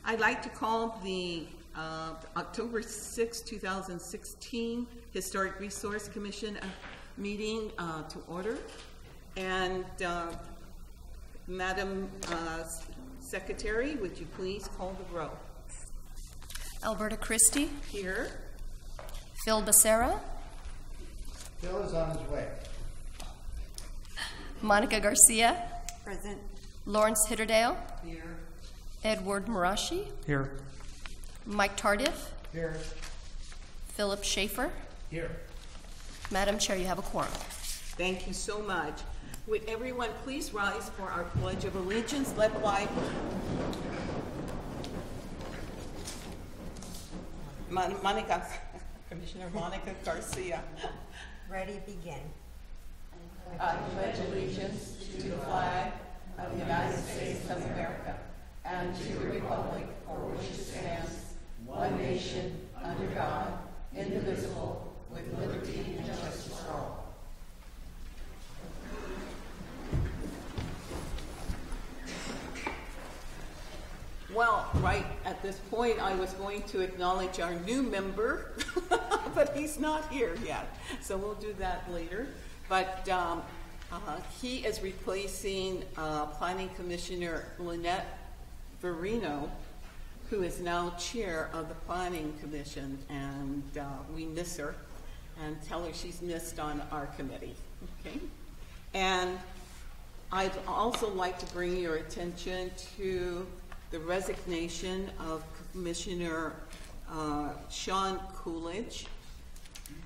I'd like to call the October 6, 2016 Historic Resource Commission meeting to order. And Madam Secretary, would you please call the roll? Alberta Christie. Here. Phil Becerra. Phil is on his way. Monica Garcia. Present. Lawrence Hitterdale. Here. Edward Marashi. Here. Mike Tardif. Here. Philip Schaefer. Here. Madam Chair, you have a quorum. Thank you so much. Would everyone please rise for our Pledge of Allegiance, led by Monica, Commissioner Monica Garcia. Ready, begin. I pledge allegiance to the flag of the United States of America and to the republic for which it stands, one nation, under God, indivisible, with liberty and justice for all. Well, right at this point, I was going to acknowledge our new member, but he's not here yet, so we'll do that later. But he is replacing Planning Commissioner Lynette Verino, who is now chair of the Planning Commission, and we miss her and tell her she's missed on our committee. Okay, and I'd also like to bring your attention to the resignation of Commissioner Sean Coolidge,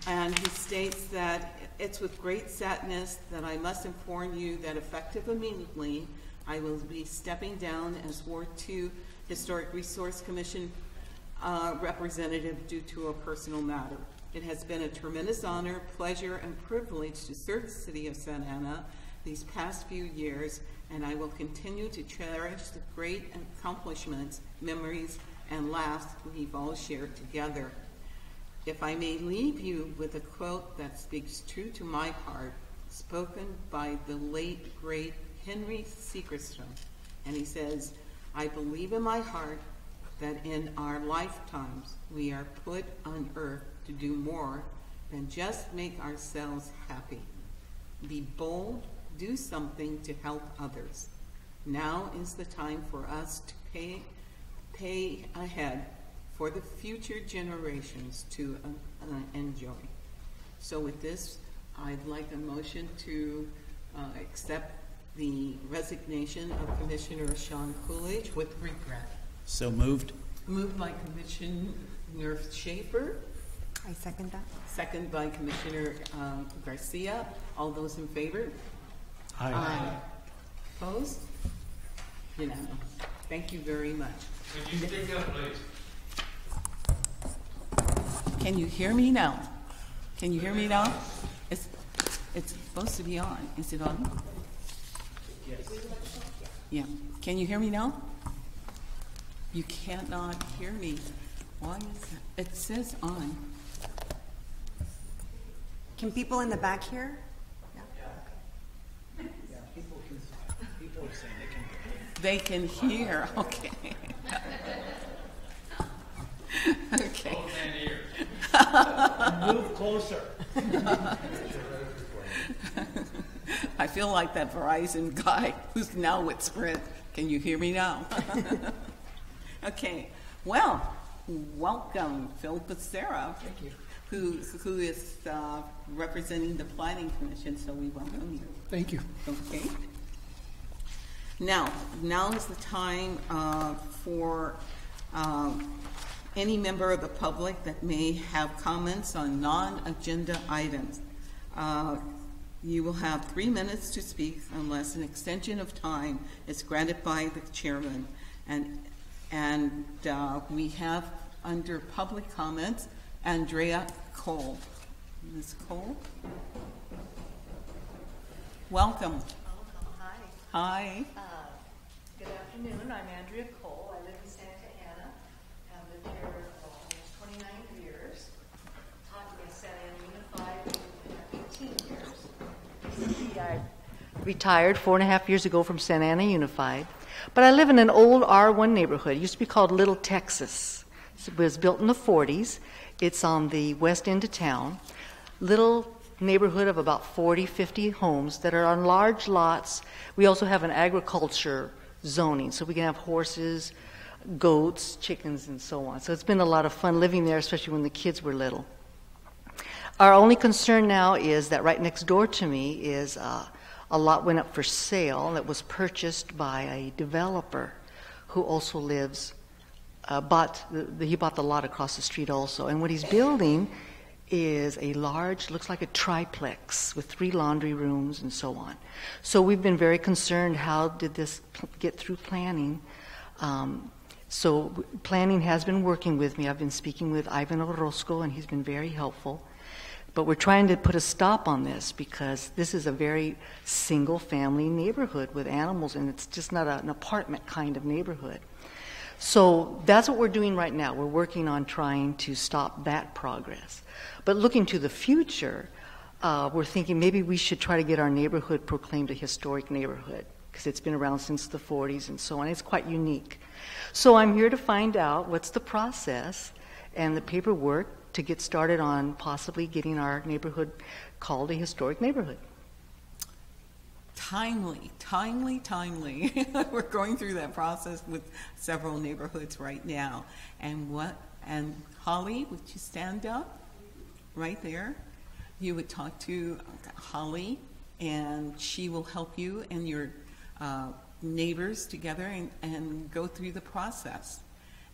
and he states that it's with great sadness that I must inform you that effective immediately, I will be stepping down as Ward 2 Historic Resource Commission representative due to a personal matter. It has been a tremendous honor, pleasure, and privilege to serve the City of Santa Ana these past few years, and I will continue to cherish the great accomplishments, memories, and laughs we've all shared together. If I may leave you with a quote that speaks true to my heart, spoken by the late, great Henry Seacrestone, and he says, I believe in my heart that in our lifetimes we are put on earth to do more than just make ourselves happy. Be bold, do something to help others. Now is the time for us to pay ahead for the future generations to enjoy. So with this, I'd like a motion to accept the resignation of Commissioner Sean Coolidge with regret. So moved. Moved by Commissioner Schaefer. I second that. Second by Commissioner Garcia. All those in favor? Aye. Aye. Opposed? Unanimous. Thank you very much. Can you speak up, please? Can you hear me now? Can you hear me now? It's supposed to be on. Is it on? Yes. Yeah. Can you hear me now? You cannot hear me. Why is that? It says on. Can people in the back hear? Yeah, people are saying they can hear. They can hear. Okay. Okay. Move closer. I feel like that Verizon guy who's now with Sprint. Can you hear me now? Okay. Well, welcome, Phil Becerra. Thank you. Who is representing the Planning Commission, so we welcome you. Thank you. Okay. Now is the time for any member of the public that may have comments on non-agenda items. You will have 3 minutes to speak unless an extension of time is granted by the chairman. And we have under public comments, Andrea Cole. Ms. Cole? Welcome. Hi. Hi. Good afternoon. I'm Andrea Cole. I live in Santa Ana. I've lived here almost 29 years. Taught in Santa Ana Unified for 18 years. Recently, I've retired 4.5 years ago from Santa Ana Unified. But I live in an old R1 neighborhood. It used to be called Little Texas. It was built in the 40s. It's on the west end of town. Little neighborhood of about 40, 50 homes that are on large lots. We also have an agriculture zoning, so we can have horses, goats, chickens, and so on. So it's been a lot of fun living there, especially when the kids were little. Our only concern now is that right next door to me is a lot went up for sale that was purchased by a developer who also lives, he bought the lot across the street also. And what he's building is a large, looks like a triplex with 3 laundry rooms and so on. So we've been very concerned, how did this get through planning? So planning has been working with me. I've been speaking with Ivan Orozco, and he's been very helpful. But we're trying to put a stop on this because this is a very single-family neighborhood with animals, and it's just not an apartment kind of neighborhood. So that's what we're doing right now. We're working on trying to stop that progress. But looking to the future, we're thinking maybe we should try to get our neighborhood proclaimed a historic neighborhood because it's been around since the 40s and so on. It's quite unique. So I'm here to find out what's the process and the paperwork to get started on possibly getting our neighborhood called a historic neighborhood. Timely. We're going through that process with several neighborhoods right now. And Holly, would you stand up right there? You would talk to Holly, and she will help you and your neighbors together and go through the process.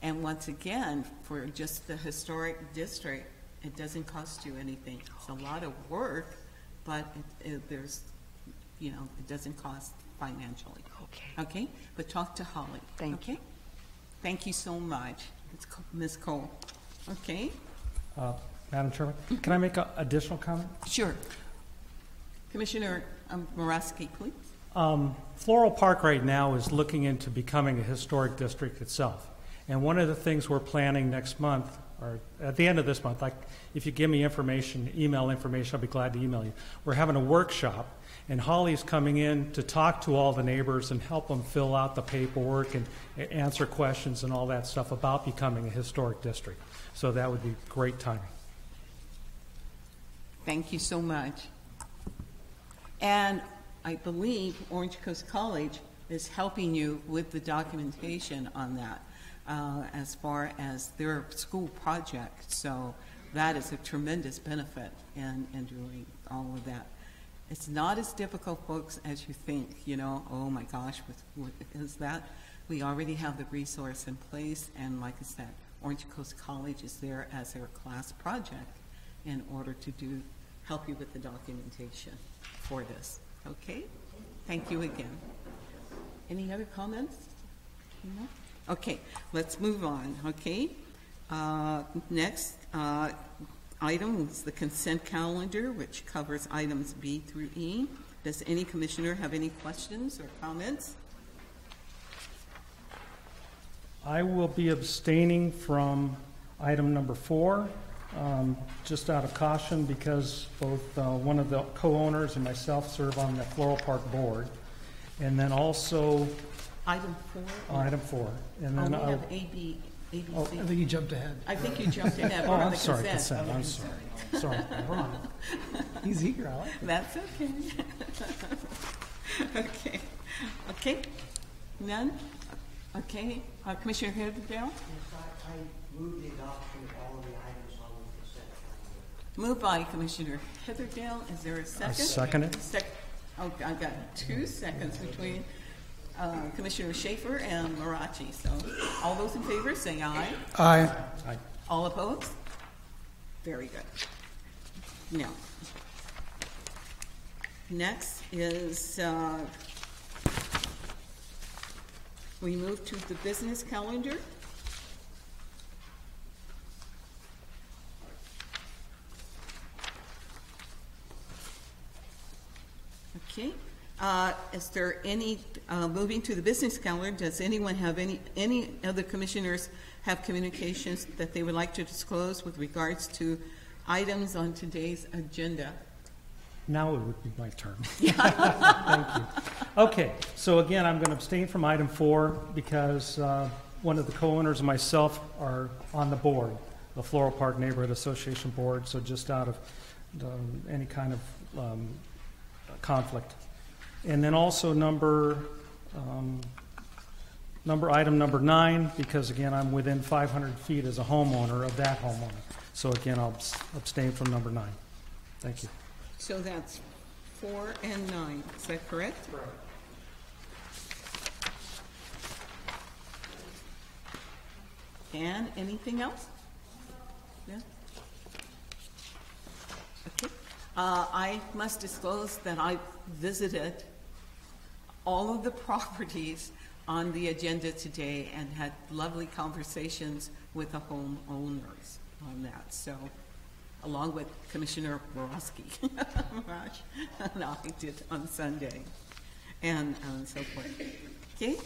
And once again, for just the historic district, it doesn't cost you anything. It's a lot of work, but there's, it doesn't cost financially. Okay? But talk to Holly. Thank you. Thank you so much. It's Ms. Cole. Okay? Madam Chairman, can I make an additional comment? Sure. Commissioner Moraski, please. Floral Park right now is looking into becoming a historic district itself. And one of the things we're planning next month, or at the end of this month, if you give me information, email information, I'll be glad to email you. We're having a workshop, and Holly's coming in to talk to all the neighbors and help them fill out the paperwork and answer questions and all that stuff about becoming a historic district. So that would be great timing. Thank you so much. And I believe Orange Coast College is helping you with the documentation on that. As far as their school project. So that is a tremendous benefit in doing all of that. It's not as difficult, folks, as you think, oh my gosh, what is that? We already have the resource in place, and like I said, Orange Coast College is there as their class project in order to help you with the documentation for this. Okay? Thank you again. Any other comments? No? Okay, let's move on, okay? Next item is the consent calendar, which covers items B through E. Does any commissioner have any questions or comments? I will be abstaining from item number 4, just out of caution because both one of the co-owners and myself serve on the Floral Park board. And then also... Item 4? Item 4. And then we have A, B, C. I think you jumped ahead. I think you jumped ahead. Oh, I'm the sorry, consent. I'm sorry. Sorry, I'm wrong. He's eager, I like it. That's okay. Okay. None? Okay. Commissioner Herdale? Yes, I move the adoption of all of the items on the consent calendar. Moved by Commissioner Heatherdale. Is there a second? I second it. Oh, I got 2 seconds between Commissioner Schaefer and Marachi. So all those in favor say aye. Aye. Aye. All opposed? Very good. Now, next is we move to the business calendar. Okay. Is there any, moving to the business calendar, does anyone have any other commissioners have communications that they would like to disclose with regards to items on today's agenda? Now it would be my turn. Thank you. Okay, so again, I'm going to abstain from item 4 because one of the co-owners and myself are on the board, the Floral Park Neighborhood Association Board, so just out of any kind of conflict. And then also item number 9, because again, I'm within 500 feet as a homeowner of that homeowner. So again, I'll abstain from number 9. Thank you. So that's 4 and 9, is that correct? Right. And anything else? Yeah? Okay. I must disclose that I visited all of the properties on the agenda today and had lovely conversations with the homeowners on that. So, along with Commissioner Borowski, and I did on Sunday, and so forth. Okay,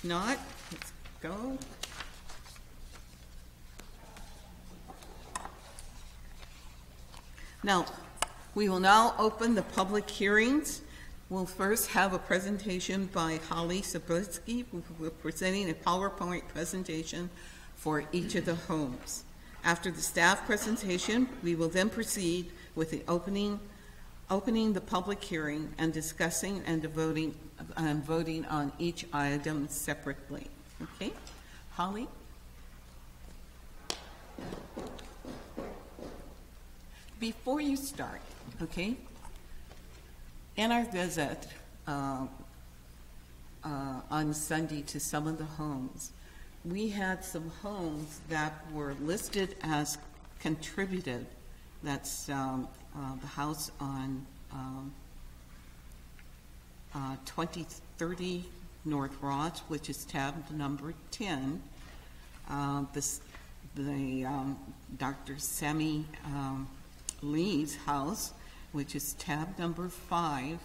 not, let's go. Now, we will now open the public hearings. We'll first have a presentation by Holly Sabritsky, who will be presenting a PowerPoint presentation for each of the homes. After the staff presentation, we will then proceed with the opening the public hearing and discussing and voting on each item separately. Okay, Holly? Before you start, okay, in our visit on Sunday to some of the homes, we had some homes that were listed as contributed. That's the house on 2030 North Ross, which is tab number 10. Dr. Sammy Lee's house, which is tab number 5.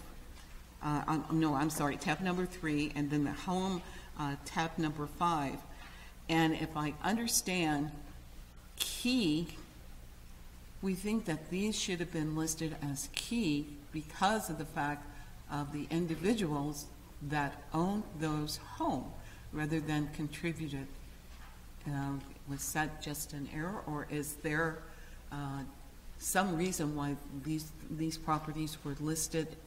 Tab number 3, and then the home tab number 5. And if I understand key, we think that these should have been listed as key because of the fact of the individuals that own those homes rather than contributed. Was that just an error, or is there some reason why these properties were listed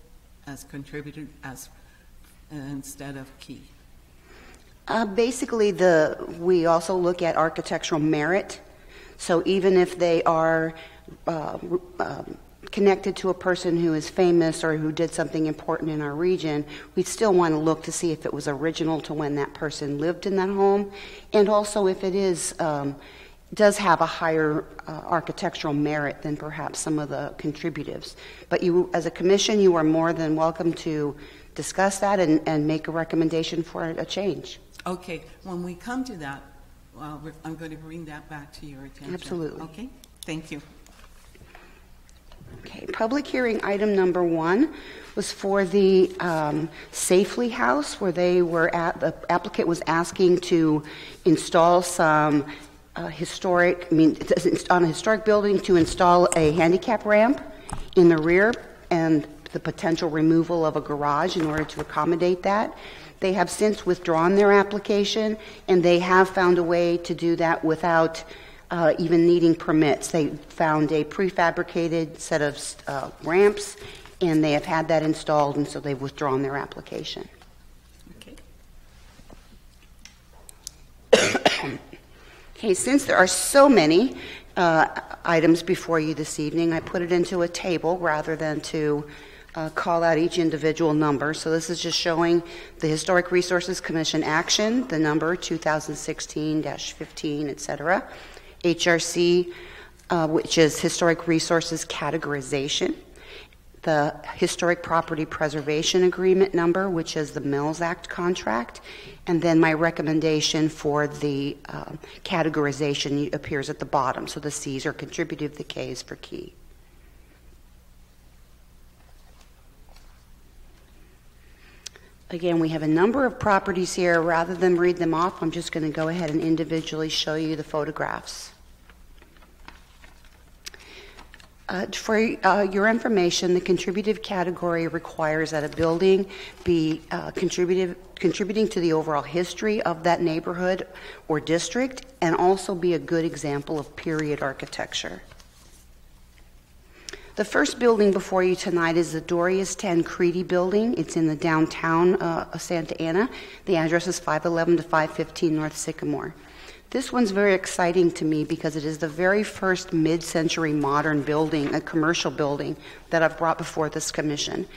as contributed as instead of key? Basically, we also look at architectural merit. So even if they are connected to a person who is famous or who did something important in our region, we still want to look to see if it was original to when that person lived in that home, and also if it does have a higher architectural merit than perhaps some of the contributives. But you, as a commission, you are more than welcome to discuss that and make a recommendation for a change. Okay, when we come to that, I'm going to bring that back to your attention. Absolutely. Okay, thank you. Okay, public hearing item number 1 was for the Safely House, where the applicant was asking to install some on a historic building to install a handicap ramp in the rear and the potential removal of a garage in order to accommodate that. They have since withdrawn their application, and they have found a way to do that without even needing permits. They found a prefabricated set of ramps, and they have had that installed, and so they've withdrawn their application. Okay. Okay, since there are so many items before you this evening, I put it into a table rather than to call out each individual number. So this is just showing the Historic Resources Commission action, the number 2016-15, etc. HRC, which is Historic Resources Categorization. The Historic Property Preservation Agreement number, which is the Mills Act contract. And then my recommendation for the categorization appears at the bottom. So the C's are contributive, the K's for key. Again, we have a number of properties here. Rather than read them off, I'm just going to go ahead and individually show you the photographs. For your information, the contributive category requires that a building be contributing to the overall history of that neighborhood or district, and also be a good example of period architecture. The first building before you tonight is the Dorius Tancredi building. It's in the downtown of Santa Ana. The address is 511 to 515 North Sycamore. This one's very exciting to me because it is the very first mid-century modern building, a commercial building, that I've brought before this commission.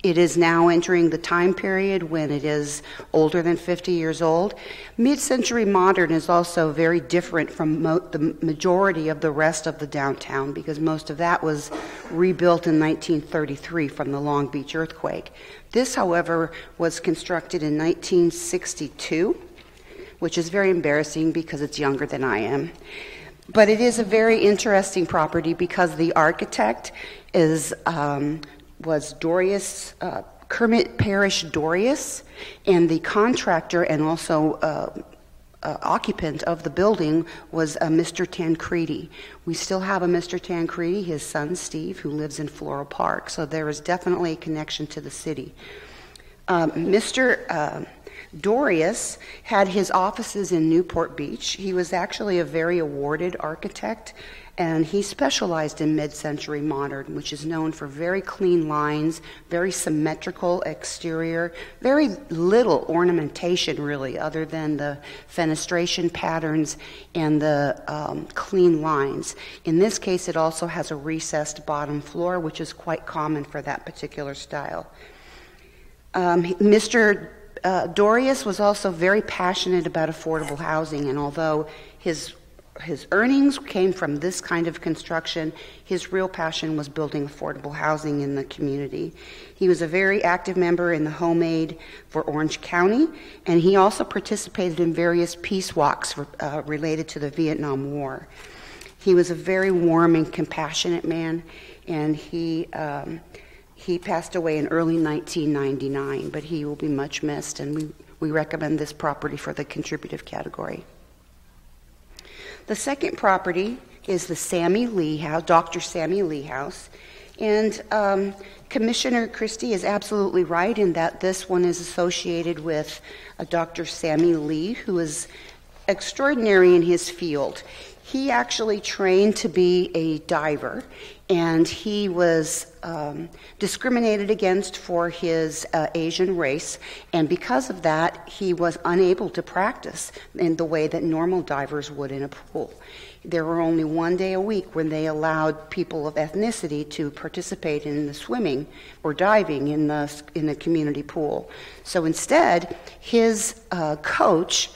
It is now entering the time period when it is older than 50 years old. Mid-century modern is also very different from the majority of the rest of the downtown, because most of that was rebuilt in 1933 from the Long Beach earthquake. This, however, was constructed in 1962. Which is very embarrassing because it's younger than I am. But it is a very interesting property because the architect was Dorius, Kermit Parrish Dorius, and the contractor and also occupant of the building was Mr. Tancredi. We still have a Mr. Tancredi, his son Steve, who lives in Floral Park, so there is definitely a connection to the city. Mr. Dorius had his offices in Newport Beach. He was actually a very awarded architect, and he specialized in mid-century modern, which is known for very clean lines, very symmetrical exterior, very little ornamentation really, other than the fenestration patterns and the clean lines. In this case, it also has a recessed bottom floor, which is quite common for that particular style. Mr. Dorius was also very passionate about affordable housing, and although his earnings came from this kind of construction, his real passion was building affordable housing in the community. He was a very active member in the Home Aid for Orange County, and he also participated in various peace walks related to the Vietnam War. He was a very warm and compassionate man, and he passed away in early 1999, but he will be much missed, and we recommend this property for the contributive category. The second property is the Sammy Lee House, Dr. Sammy Lee House, and Commissioner Christie is absolutely right in that this one is associated with Dr. Sammy Lee, who is extraordinary in his field. He actually trained to be a diver, and he was discriminated against for his Asian race, and because of that, he was unable to practice in the way that normal divers would in a pool. There were only one day a week when they allowed people of ethnicity to participate in the swimming or diving in the community pool. So instead, his coach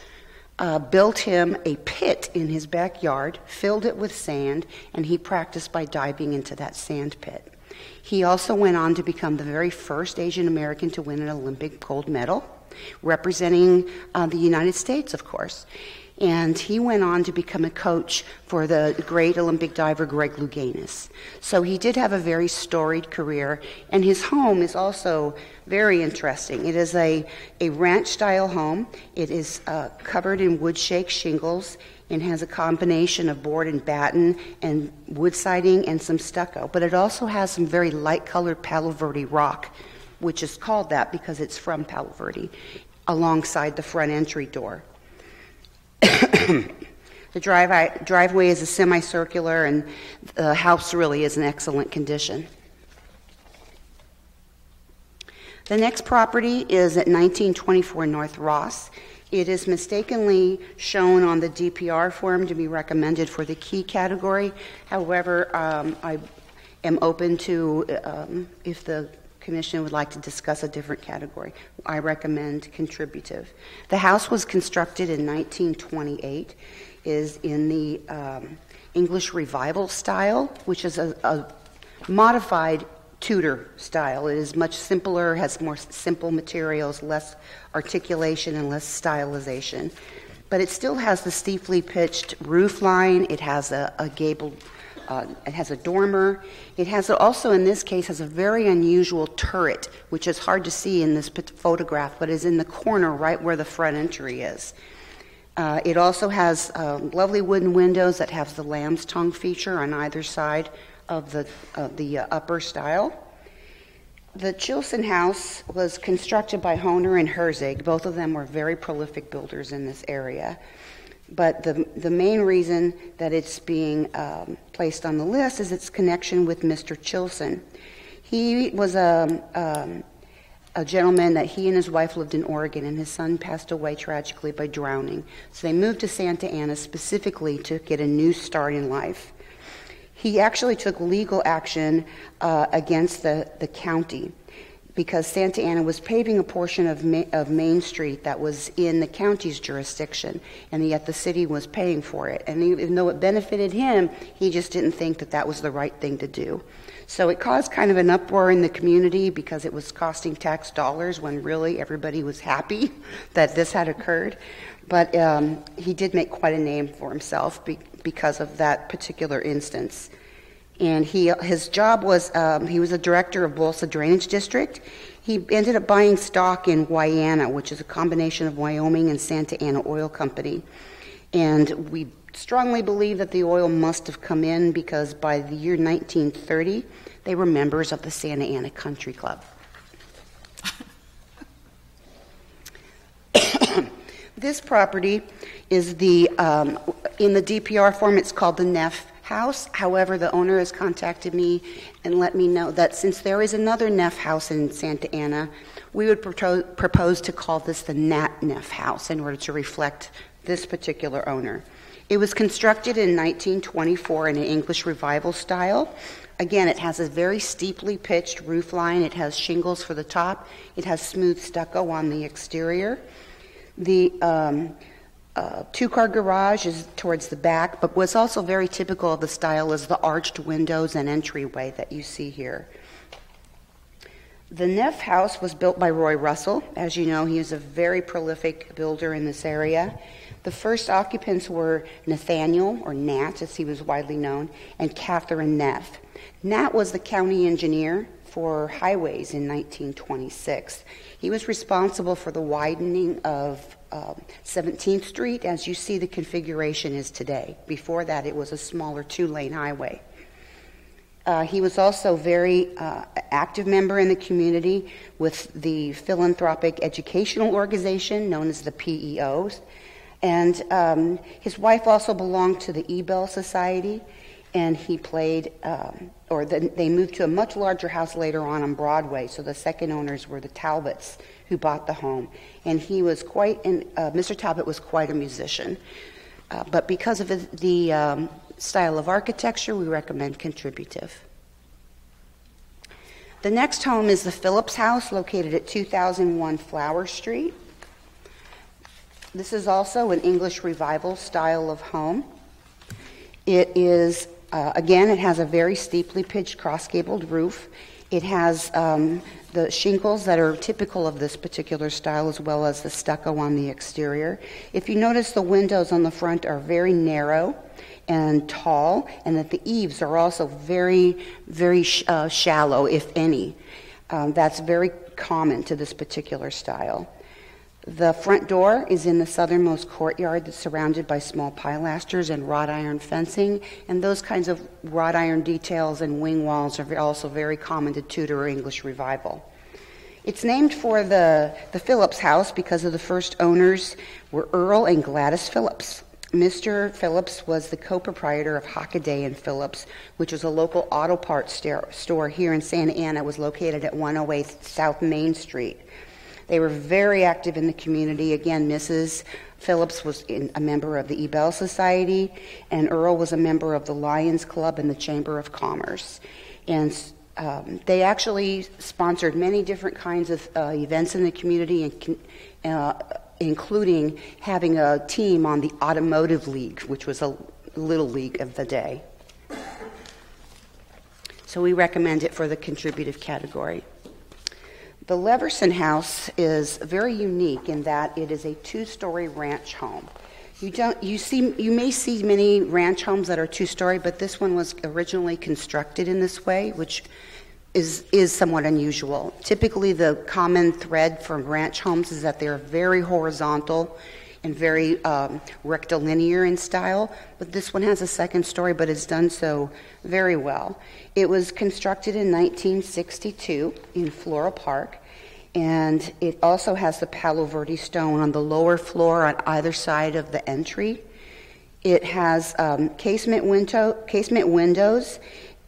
built him a pit in his backyard, filled it with sand, and he practiced by diving into that sand pit. He also went on to become the very first Asian American to win an Olympic gold medal, representing the United States, of course. And he went on to become a coach for the great Olympic diver Greg Louganis. So he did have a very storied career, and his home is also very interesting. It is a ranch-style home. It is covered in wood-shake shingles and has a combination of board and batten and wood siding and some stucco. But it also has some very light-colored Palo Verde rock, which is called that because it's from Palo Verde, alongside the front entry door. The driveway is a semicircular, and the house really is in excellent condition. The next property is at 1924 North Ross. It is mistakenly shown on the DPR form to be recommended for the key category. However, I am open to, if the Commission would like to discuss a different category, I recommend contributive. The house was constructed in 1928, is in the English Revival style, which is a modified Tudor style. It is much simpler, has more simple materials, less articulation, and less stylization. But it still has the steeply pitched roof line. It has a gabled it has a dormer. It has also, in this case, has a very unusual turret, which is hard to see in this photograph, but is in the corner right where the front entry is. It also has lovely wooden windows that have the lamb's tongue feature on either side of the upper style. The Chilson House was constructed by Hohner and Herzig. Both of them were very prolific builders in this area. But the main reason that it's being placed on the list is its connection with Mr. Chilson. He was a gentleman that he and his wife lived in Oregon, and his son passed away tragically by drowning. So they moved to Santa Ana specifically to get a new start in life. He actually took legal action against the county because Santa Ana was paving a portion of Main Street that was in the county's jurisdiction, and yet the city was paying for it. And even though it benefited him, he just didn't think that that was the right thing to do. So it caused kind of an uproar in the community because it was costing tax dollars when really everybody was happy that this had occurred. But he did make quite a name for himself because of that particular instance. And his job was, he was a director of Bolsa Drainage District. He ended up buying stock in Wyana, which is a combination of Wyoming and Santa Ana Oil Company. And we strongly believe that the oil must have come in because by the year 1930, they were members of the Santa Ana Country Club. This property is in the DPR form, it's called the Neff House. However, the owner has contacted me and let me know that since there is another Neff House in Santa Ana, we would propose to call this the Nat Neff House in order to reflect this particular owner. It was constructed in 1924 in an English Revival style. Again, it has a very steeply pitched roof line. It has shingles for the top. It has smooth stucco on the exterior. The two-car garage is towards the back, but what's also very typical of the style is the arched windows and entryway that you see here. The Neff House was built by Roy Russell. As you know, he is a very prolific builder in this area. The first occupants were Nathaniel, or Nat, as he was widely known, and Catherine Neff. Nat was the county engineer for highways in 1926. He was responsible for the widening of 17th Street, as you see the configuration is today. Before that, it was a smaller two-lane highway. He was also a very active member in the community with the philanthropic educational organization known as the PEOs. And his wife also belonged to the Ebell Society, and he played, they moved to a much larger house later on Broadway, so the second owners were the Talbots who bought the home. And he was Mr. Talbot was quite a musician. But because of the style of architecture, we recommend contributive. The next home is the Phillips House, located at 2001 Flower Street. This is also an English Revival style of home. It is, again, it has a very steeply pitched cross-gabled roof. It has the shingles that are typical of this particular style, as well as the stucco on the exterior. If you notice, the windows on the front are very narrow and tall, and that the eaves are also very, very shallow, if any. That's very common to this particular style. The front door is in the southernmost courtyard that's surrounded by small pilasters and wrought iron fencing, and those kinds of wrought iron details and wing walls are also very common to Tudor or English Revival. It's named for the Phillips House because of the first owners were Earl and Gladys Phillips. Mr. Phillips was the co-proprietor of Hockaday and Phillips, which was a local auto parts store here in Santa Ana. It was located at 108 South Main Street. They were very active in the community. Again, Mrs. Phillips was a member of the Ebell Society, and Earl was a member of the Lions Club and the Chamber of Commerce. And they actually sponsored many different kinds of events in the community, including having a team on the Automotive League, which was a little league of the day. So we recommend it for the contributive category. The Leverson House is very unique in that it is a two-story ranch home. You may see many ranch homes that are two-story, but this one was originally constructed in this way, which is somewhat unusual. Typically, the common thread for ranch homes is that they're very horizontal and very rectilinear in style, but this one has a second story, but it's done so very well. It was constructed in 1962 in Floral Park, and it also has the Palo Verde stone on the lower floor on either side of the entry. It has casement windows,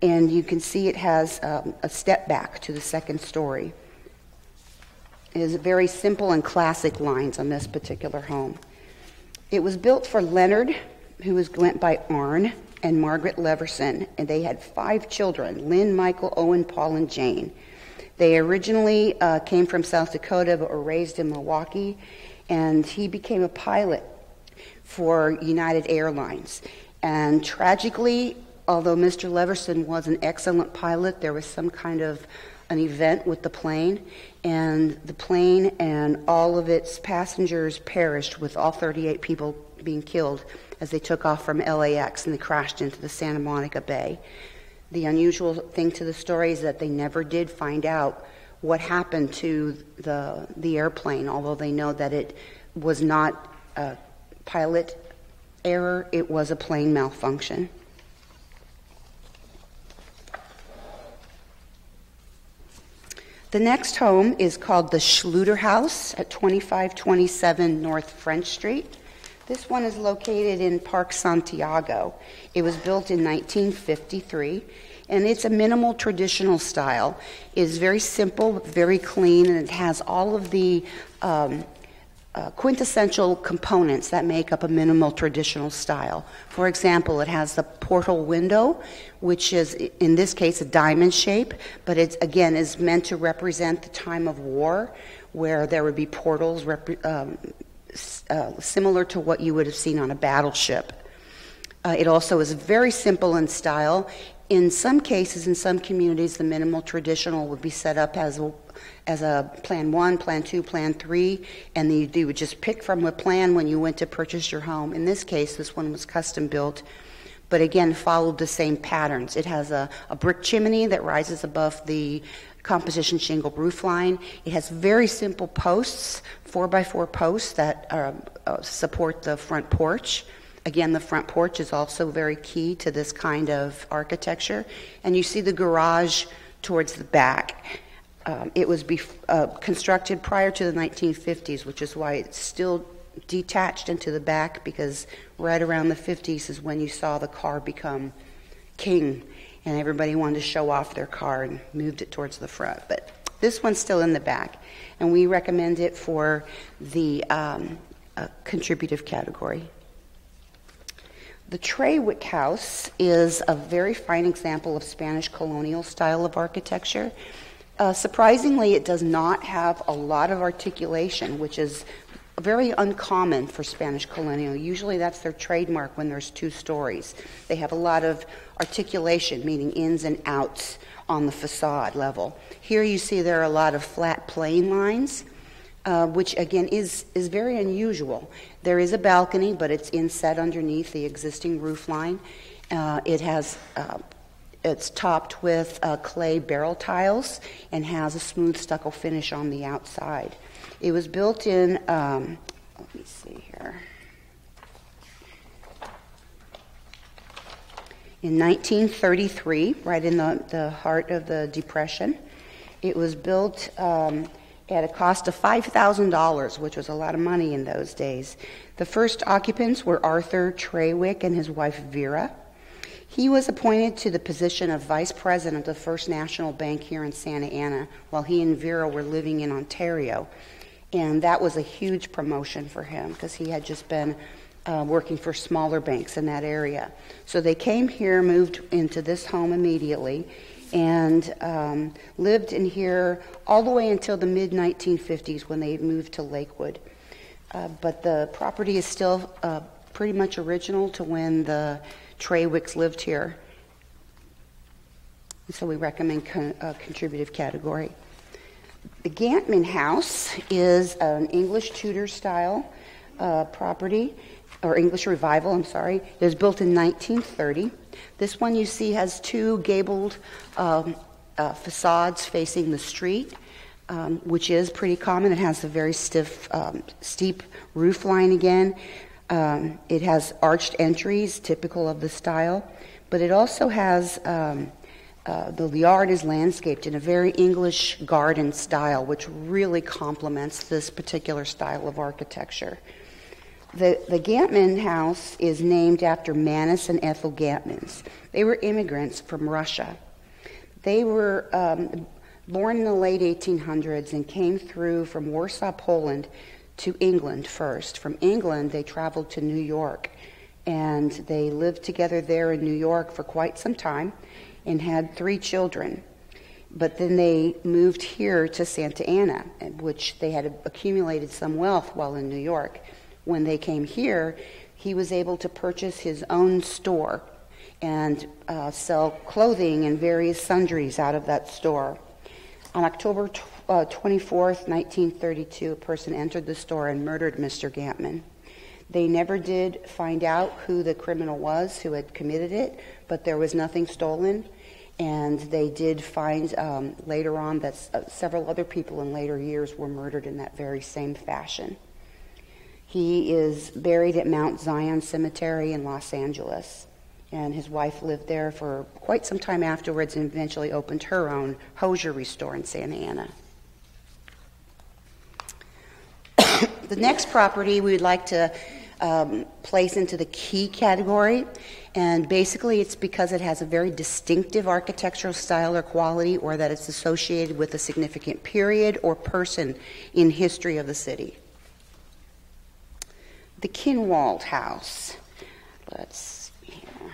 and you can see it has a step back to the second story. It is very simple and classic lines on this particular home. It was built for Leonard, who went by Arn, and Margaret Leverson, and they had 5 children, Lynn, Michael, Owen, Paul, and Jane. They originally came from South Dakota but were raised in Milwaukee, and he became a pilot for United Airlines. And tragically, although Mr. Leverson was an excellent pilot, there was some kind of an event with the plane, and the plane and all of its passengers perished, with all 38 people being killed as they took off from LAX and they crashed into the Santa Monica Bay. The unusual thing to the story is that they never did find out what happened to the airplane, although they know that it was not a pilot error, it was a plane malfunction. The next home is called the Schluter House at 2527 North French Street. This one is located in Park Santiago. It was built in 1953, and it's a minimal traditional style. It is very simple, very clean, and it has all of the quintessential components that make up a minimal traditional style. For example, it has the portal window, which is, in this case, a diamond shape, but it, again, is meant to represent the time of war, where there would be portals similar to what you would have seen on a battleship. It also is very simple in style. In some cases, in some communities, the minimal traditional would be set up as a plan 1, plan 2, plan 3, and you would just pick from a plan when you went to purchase your home. In this case, this one was custom built, but again followed the same patterns. It has a brick chimney that rises above the composition shingle roof line. It has very simple posts, 4x4 posts that support the front porch. Again, the front porch is also very key to this kind of architecture. And you see the garage towards the back. It was constructed prior to the 1950s, which is why it's still detached into the back, because right around the 50s is when you saw the car become king, and everybody wanted to show off their car and moved it towards the front. But this one's still in the back, and we recommend it for the contributive category. The Trawick House is a very fine example of Spanish colonial style of architecture. Surprisingly, it does not have a lot of articulation, which is very uncommon for Spanish colonial. Usually that's their trademark when there's 2 stories. They have a lot of articulation, meaning ins and outs on the facade level. Here you see there are a lot of flat plane lines, which again is very unusual. There is a balcony, but it's inset underneath the existing roof line. It's topped with clay barrel tiles and has a smooth stucco finish on the outside. It was built in, let me see here, in 1933, right in the heart of the Depression. It was built at a cost of $5,000, which was a lot of money in those days. The first occupants were Arthur Trawick and his wife Vera. He was appointed to the position of vice president of the First National Bank here in Santa Ana while he and Vera were living in Ontario. And that was a huge promotion for him because he had just been working for smaller banks in that area. So they came here, moved into this home immediately, and lived in here all the way until the mid-1950s when they moved to Lakewood. But the property is still pretty much original to when the Trawicks lived here. So we recommend contributive category. The Gantman House is an English Tudor style property, or English Revival, I'm sorry. It was built in 1930. This one you see has 2 gabled facades facing the street. which is pretty common. It has a very stiff, steep roof line again. It has arched entries, typical of the style, but it also has the yard is landscaped in a very English garden style, which really complements this particular style of architecture. The Gantman house is named after Manus and Ethel Gantmans. They were immigrants from Russia. They were born in the late 1800s and came through from Warsaw, Poland, to England first. From England, they traveled to New York, and they lived together there in New York for quite some time and had 3 children. But then they moved here to Santa Ana, which they had accumulated some wealth while in New York. When they came here, he was able to purchase his own store and sell clothing and various sundries out of that store. On October 24th, 1932, a person entered the store and murdered Mr. Gantman. They never did find out who the criminal was who had committed it, but there was nothing stolen. And they did find later on that several other people in later years were murdered in that very same fashion. He is buried at Mount Zion Cemetery in Los Angeles. And his wife lived there for quite some time afterwards and eventually opened her own hosiery store in Santa Ana. The next property we would like to place into the key category, and basically it's because it has a very distinctive architectural style or quality, or that it's associated with a significant period or person in history of the city. The Kinwald House. Let's see here.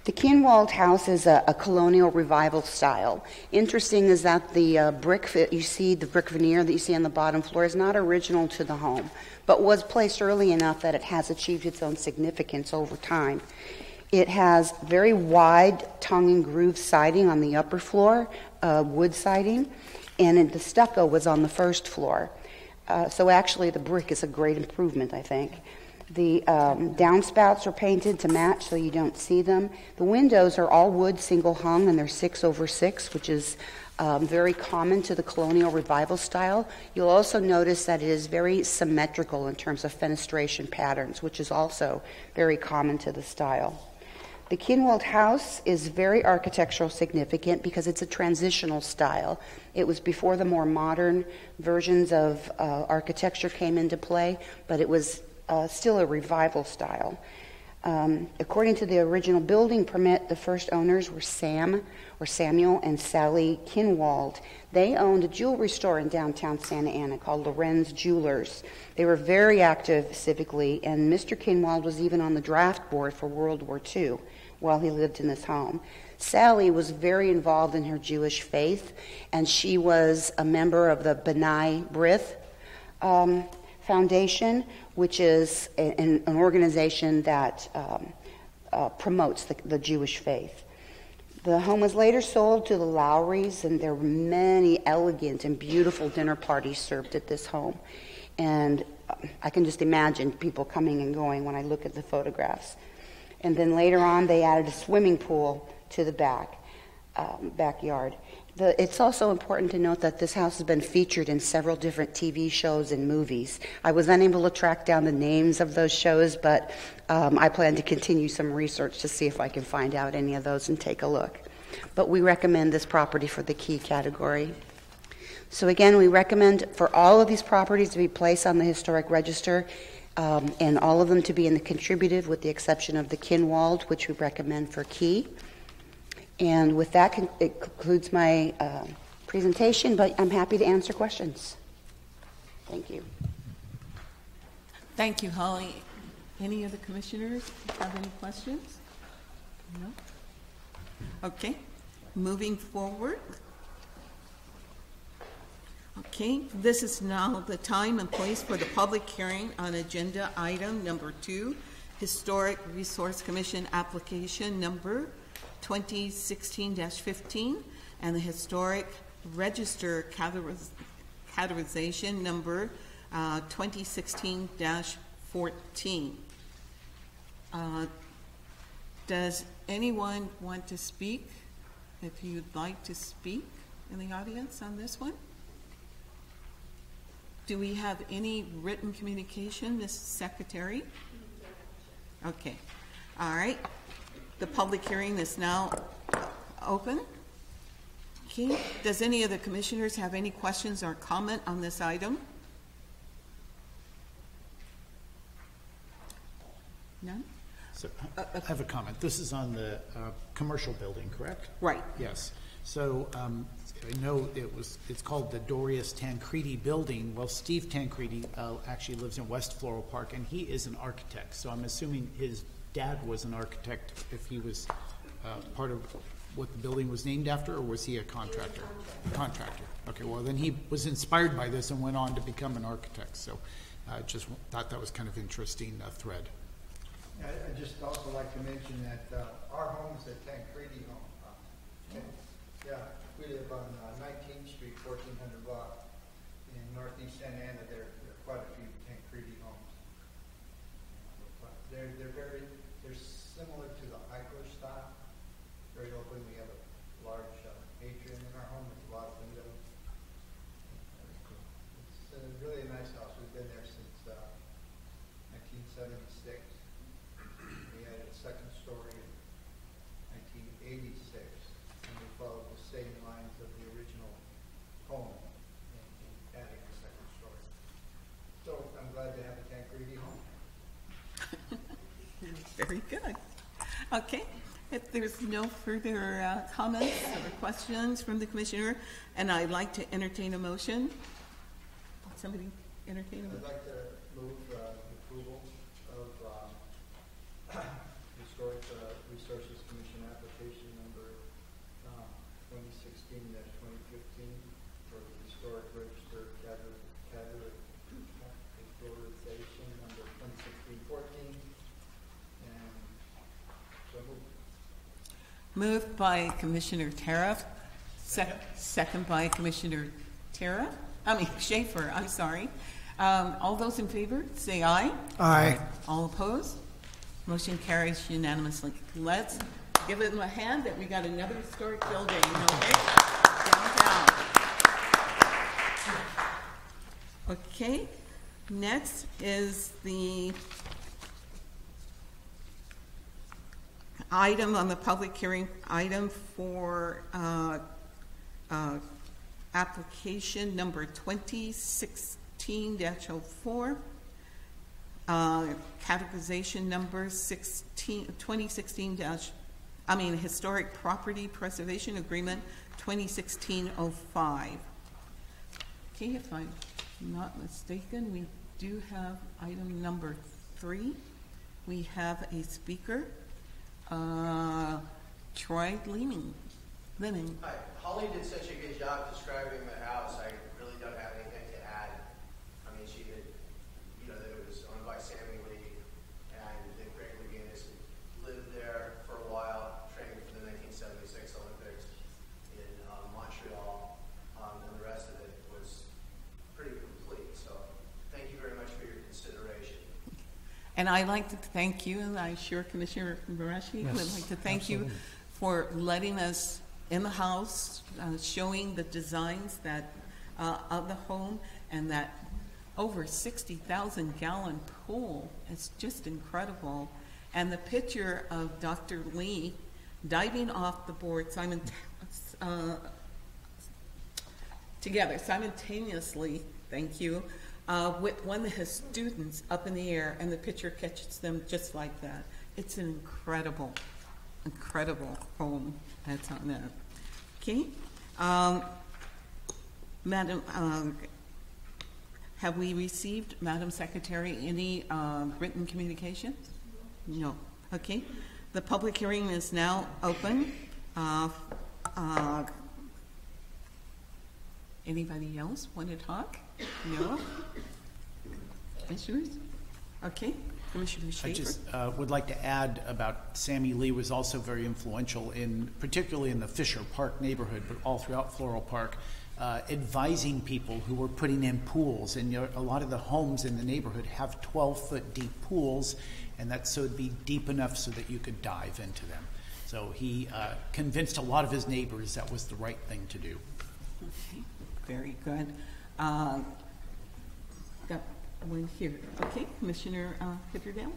The Kinwald House is a colonial revival style. Interesting is that the brick veneer that you see on the bottom floor is not original to the home, but was placed early enough that it has achieved its own significance over time. It has very wide tongue and groove siding on the upper floor, wood siding, and the stucco was on the first floor. So actually the brick is a great improvement, I think. The downspouts are painted to match so you don't see them. The windows are all wood, single hung, and they're 6/6, which is very common to the colonial revival style. You'll also notice that it is very symmetrical in terms of fenestration patterns, which is also very common to the style. The Kinwald House is very architectural significant because it's a transitional style. It was before the more modern versions of architecture came into play, but it was still a revival style. According to the original building permit, the first owners were Samuel and Sally Kinwald. They owned a jewelry store in downtown Santa Ana called Lorenz Jewelers. They were very active civically, and Mr. Kinwald was even on the draft board for World War II while he lived in this home. Sally was very involved in her Jewish faith, and she was a member of the B'nai B'rith Foundation, which is an organization that promotes the Jewish faith. The home was later sold to the Lowrys, and there were many elegant and beautiful dinner parties served at this home. And I can just imagine people coming and going when I look at the photographs. And then later on, they added a swimming pool to the backyard. It's also important to note that this house has been featured in several different TV shows and movies. I was unable to track down the names of those shows, but I plan to continue some research to see if I can find out any of those and take a look. But we recommend this property for the key category. So again, we recommend for all of these properties to be placed on the historic register, and all of them to be in the contributive with the exception of the Kinwald, which we recommend for key. And with that, it concludes my presentation, but I'm happy to answer questions. Thank you. Thank you, Holly. Any of the commissioners have any questions? No? Okay, moving forward. Okay, this is now the time and place for the public hearing on agenda item number 2, Historic Resource Commission application number 2016-15, and the Historic Register categorization number 2016-14. Does anyone want to speak? If you'd like to speak in the audience on this one? Do we have any written communication, Ms. Secretary? Okay. All right. The public hearing is now open. Okay. Does any of the commissioners have any questions or comment on this item? None? So I have a comment. This is on the commercial building, correct? Right. Yes. So I know it's called the Dorius Tancredi Building. Well, Steve Tancredi actually lives in West Floral Park, and he is an architect. So I'm assuming his dad was an architect if he was part of what the building was named after, or was he a contractor? Contractor. Okay, well, then he was inspired by this and went on to become an architect. So I just thought that was kind of interesting thread. I'd just also like to mention that our home is a Tancredi home. Yeah, we live on 19th Street, 1400 block in northeast Santa Ana. There are quite a few Tancredi homes. They're similar to the Eichler style. Very open. We have a large atrium in our home with a lot of windows. It's really a nice house. We've been there since 1976. We added a second story in 1986, and we followed the same lines of the original home in adding a second story. So I'm glad to have a Tancredi home. Very good. Okay. If there's no further comments or questions from the commissioner, and I'd like to entertain a motion. Somebody entertain a motion? I'd like to move the approval of Historic Resources Commission application number 2016-2015 for the Historic Register categorization number 2016-14, and so Moved by Commissioner Tariff, second by Commissioner Schaefer, I'm sorry. All those in favor, say aye. Aye. All opposed? Motion carries unanimously. Let's give it a hand that we got another historic building, okay? Downtown. Okay, next is the item on the public hearing, item for application number 2016-04, categorization number 2016 Historic Property Preservation Agreement 2016-05. Okay, if I'm not mistaken, we do have item number 3. We have a speaker. Troy Leeming. Hi. Holly did such a good job describing the house. I really don't have anything to add. I mean, she did, that it was owned by Sammy Lee, and that Greg McGinnis lived there for a while, training for the 1976 Olympics in Montreal, and the rest of it was pretty complete. So thank you very much for your consideration. And I'd like to thank you, and I'm sure Commissioner Marashi would like to thank you for letting us in the house, showing the designs that of the home, and that over 60,000 gallon pool. It's just incredible. And the picture of Dr. Lee diving off the board simultaneously, thank you, with one of his students up in the air, and the picture catches them just like that. It's an incredible home that's on there. Okay. Madam, have we received, Madam Secretary, any written communication? No. Okay. The public hearing is now open. Anybody else want to talk? No? Commissioners? Okay. Commissioner Schaefer? I just would like to add about Sammy Lee was also very influential particularly in the Fisher Park neighborhood, but all throughout Floral Park, advising people who were putting in pools. And a lot of the homes in the neighborhood have 12-foot deep pools, and so it'd be deep enough so that you could dive into them. So he convinced a lot of his neighbors that was the right thing to do. Okay, very good. Got one here. Okay, Commissioner Hitterdale?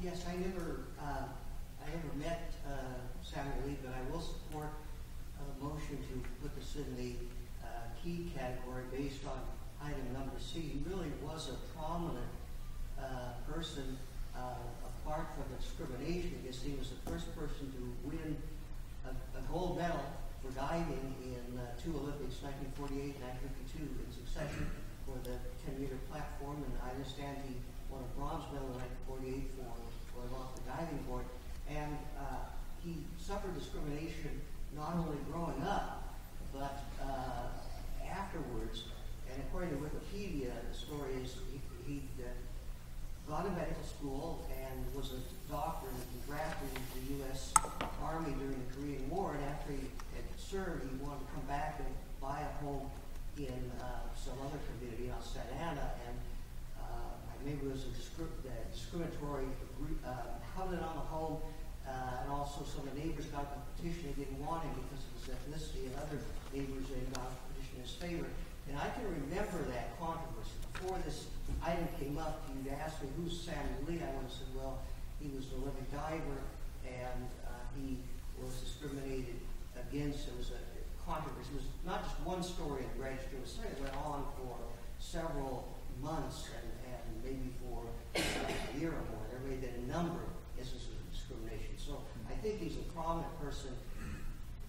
Yes, I never met Samuel Lee, but I will support a motion to put this in the key category based on item number C. He really was a prominent person, apart from discrimination. I guess he was the first person to win a gold medal for diving in two Olympics, 1948 and 1952, in succession for the 10-meter platform. And I understand he won a bronze medal in 1948 for going off the diving board. And he suffered discrimination not only growing up, but afterwards. And according to Wikipedia, the story is he'd gone to medical school and was a doctor and was drafted into the U.S. Army during the Korean War. And after he had served, he wanted to come back and buy a home in some other community on Santa Ana. And maybe it was a discriminatory covenant on the home. And also some of the neighbors got a petition they didn't want him because of his ethnicity, and other neighbors they got a petition in his favor. And I can remember that controversy. Before this item came up, you'd asked me, who's Samuel Lee? I would have said, well, he was an Olympic diver, and he was discriminated against. It was a controversy. It was not just one story in the register. It was something that went on for several months and maybe for a year or more. There may have been a number of instances of discrimination. So I think he's a prominent person,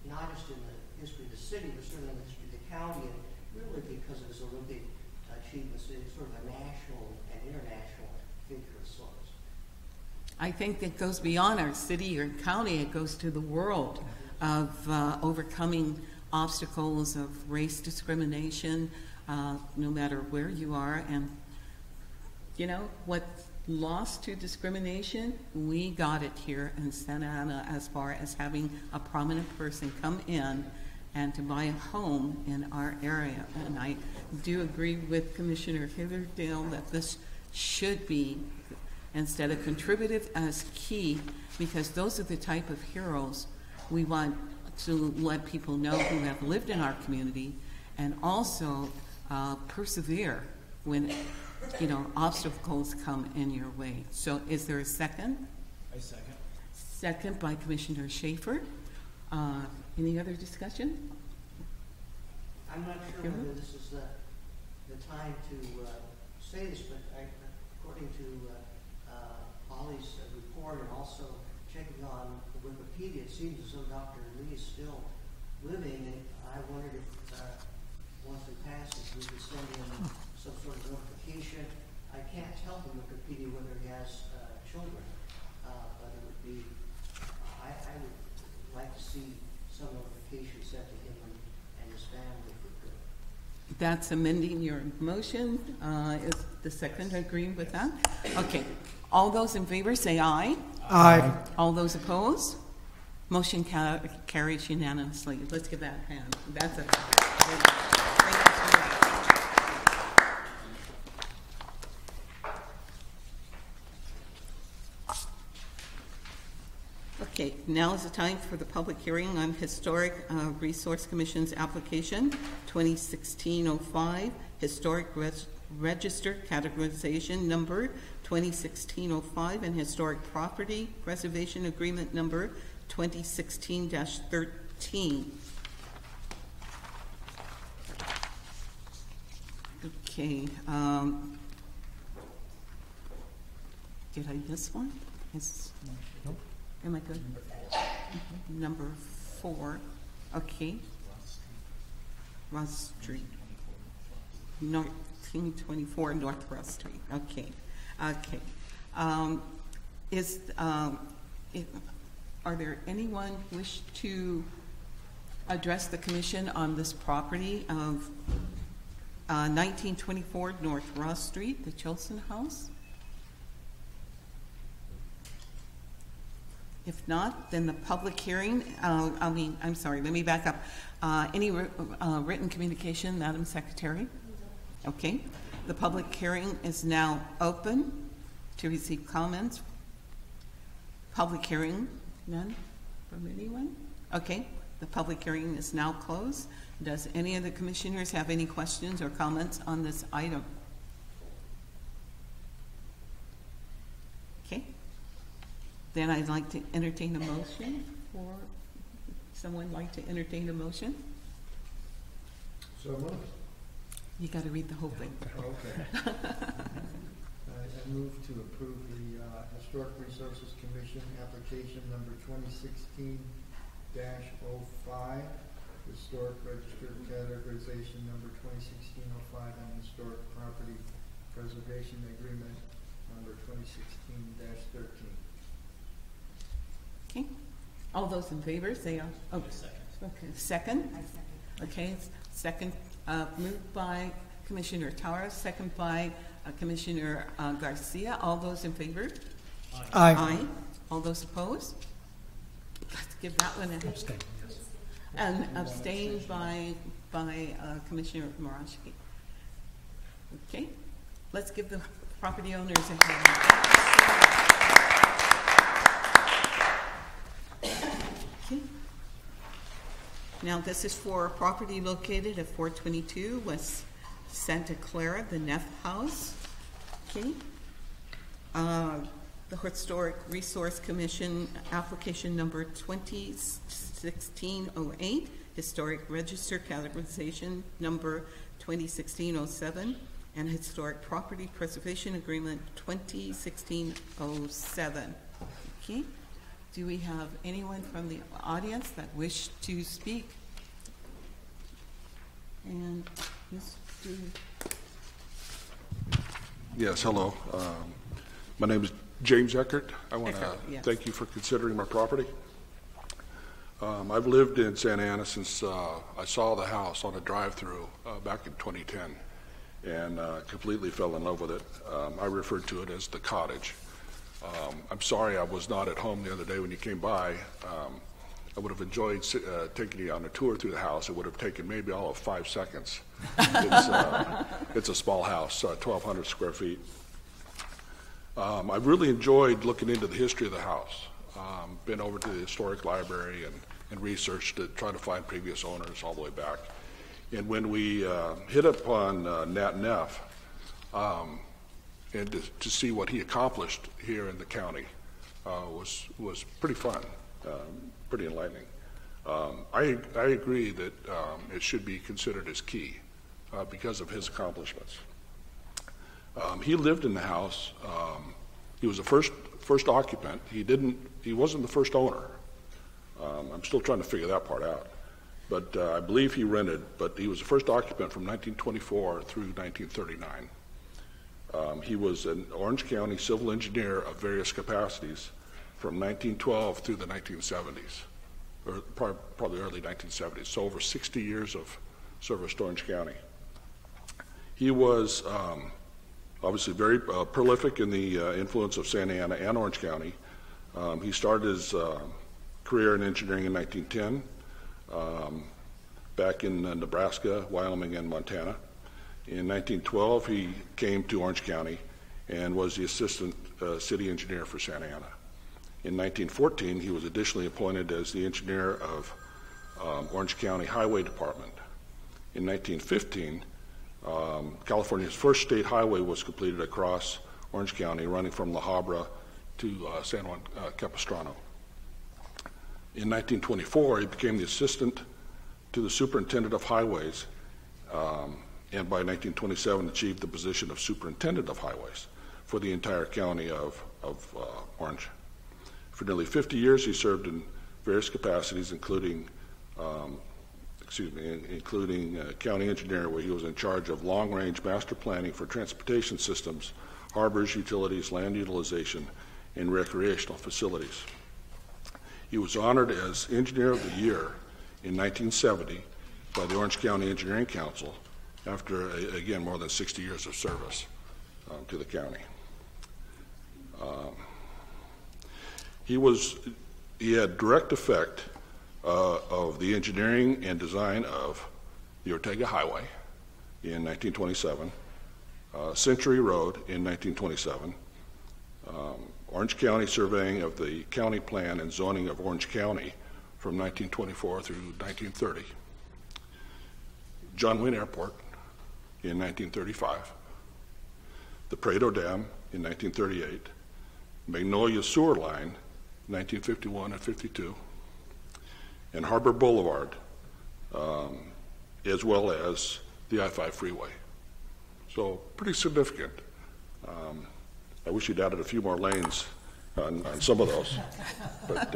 not just in the history of the city, but certainly in the history of the county, and really because of his Olympic achievements, it's sort of a national and international figure of sorts. I think it goes beyond our city or county. It goes to the world of overcoming obstacles of race discrimination, no matter where you are. And, what's lost to discrimination, we got it here in Santa Ana as far as having a prominent person come in and to buy a home in our area. And I do agree with Commissioner Hitterdale that this should be, instead of contributive, as key, because those are the type of heroes we want to let people know who have lived in our community, and also persevere when obstacles come in your way. So is there a second? I second. Second by Commissioner Schaefer. Any other discussion? I'm not sure whether this is the time to say this, but according to Holly's report and also checking on Wikipedia, it seems as though Dr. Lee is still living, and I wondered if once we pass this, we could send him some sort of notification. I can't tell from Wikipedia whether he has children, but it would be, I would like to see some notification sent to him and his family if we could. That's amending your motion. Is the second agreeing with that? Okay. All those in favor say aye. Aye. All those opposed? Motion carries unanimously. Let's give that a hand. That's a thank you so much. Okay, now is the time for the public hearing on Historic Resource Commission's application 2016-05, Historic Register Categorization Number 2016-05, and Historic Property Preservation Agreement Number 2016-13. Okay, did I miss one? Am I good? Number 4. Okay. Ross Street. 1924 North Ross Street. Okay. Okay. Are there anyone wish to address the commission on this property of 1924 North Ross Street, the Chilson House? If not, then the public hearing, I'm sorry, let me back up. Any written communication, Madam Secretary? Okay. The public hearing is now open to receive comments. Public hearing, none from anyone? Okay. The public hearing is now closed. Does any of the commissioners have any questions or comments on this item? Okay. Then I'd like to entertain a motion. For someone like to entertain a motion? So moved. You got to read the whole thing. Okay. I move to approve the Historic Resources Commission application number 2016-05, Historic Register Categorization number 2016-05, and Historic Property Preservation Agreement number 2016-13. Okay. All those in favor say aye. Oh, okay. Second? I second. Okay. Second, moved by Commissioner Tara, second by Commissioner Garcia. All those in favor? Aye. Aye. All those opposed? Let's give that one a Abstain, yes. And abstained by Commissioner Marashi. Okay. Let's give the property owners a hand. Okay. Now this is for a property located at 422 West Santa Clara, the Neff House. Okay. The Historic Resource Commission application number 2016-08, Historic Register Categorization number 2016-07, and Historic Property Preservation Agreement 2016-07. Okay. Do we have anyone from the audience that wish to speak? And Mr. Yes, hello. My name is James Eckert. I want to Eckert, yes. thank you for considering my property. I've lived in Santa Ana since I saw the house on a drive-through back in 2010 and completely fell in love with it. I referred to it as the cottage. I'm sorry I was not at home the other day when you came by. I would have enjoyed taking you on a tour through the house. It would have taken maybe all of 5 seconds. It's a small house, 1,200 square feet. I've really enjoyed looking into the history of the house. Been over to the historic library and researched to try to find previous owners all the way back. And when we hit upon Nat Neff, and to see what he accomplished here in the county was pretty fun, pretty enlightening. I agree that it should be considered as key because of his accomplishments. He lived in the house. He was the first occupant. He wasn't the first owner. I'm still trying to figure that part out. But I believe he rented, but he was the first occupant from 1924 through 1939. He was an Orange County civil engineer of various capacities from 1912 through the 1970s, or probably early 1970s, so over 60 years of service to Orange County. He was obviously very prolific in the influence of Santa Ana and Orange County. He started his career in engineering in 1910, back in Nebraska, Wyoming, and Montana. In 1912, he came to Orange County and was the assistant city engineer for Santa Ana. In 1914, he was additionally appointed as the engineer of Orange County Highway Department. In 1915, California's first state highway was completed across Orange County, running from La Habra to San Juan Capistrano. In 1924, he became the assistant to the superintendent of highways, and by 1927 achieved the position of superintendent of highways for the entire county of Orange. For nearly 50 years, he served in various capacities, including county engineer, where he was in charge of long-range master planning for transportation systems, harbors, utilities, land utilization, and recreational facilities. He was honored as Engineer of the Year in 1970 by the Orange County Engineering Council after, again, more than 60 years of service to the county. He was he had direct effect of the engineering and design of the Ortega Highway in 1927, Century Road in 1927, Orange County surveying of the county plan and zoning of Orange County from 1924 through 1930, John Wayne Airport in 1935, the Prado Dam in 1938, Magnolia Sewer Line 1951 and 52, and Harbor Boulevard, as well as the I-5 freeway. So pretty significant. I wish he'd added a few more lanes on some of those. But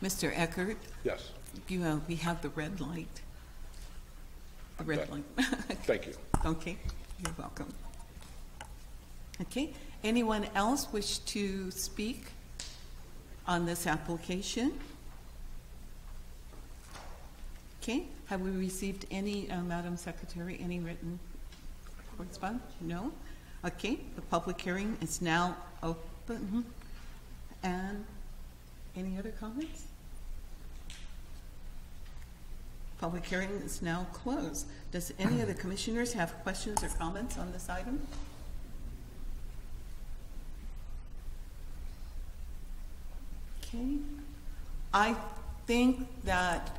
Mr. Eckert? yes. We have the red light. The red Okay. light. Thank you. Okay, you're welcome. Okay, anyone else wish to speak on this application? Okay, have we received any, Madam Secretary, any written correspondence? No? Okay, the public hearing is now open. And any other comments? Public hearing is now closed. Does any of the commissioners have questions or comments on this item? Okay. I think that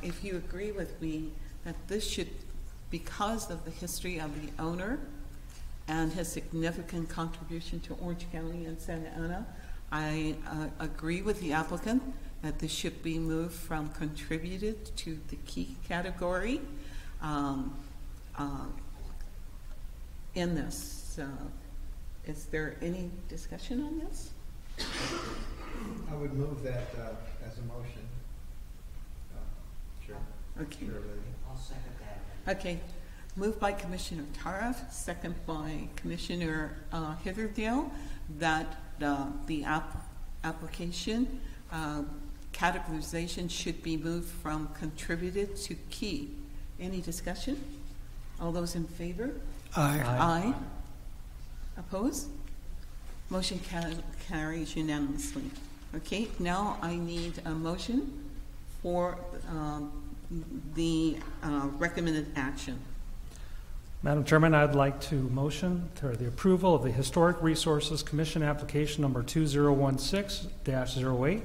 if you agree with me that this should, because of the history of the owner and his significant contribution to Orange County and Santa Ana, I agree with the applicant that this should be moved from contributed to the key category in this. Is there any discussion on this? I would move that as a motion. Sure. Okay. Sure, lady. I'll second that. Okay. Moved by Commissioner Tariff, second by Commissioner Hitherdale, that the application categorization should be moved from contributed to key. Any discussion? All those in favor? Aye. Aye. Opposed? Motion carries unanimously. Okay, now I need a motion for the recommended action. Madam Chairman, I'd like to motion to the approval of the Historic Resources Commission application number 2016-08,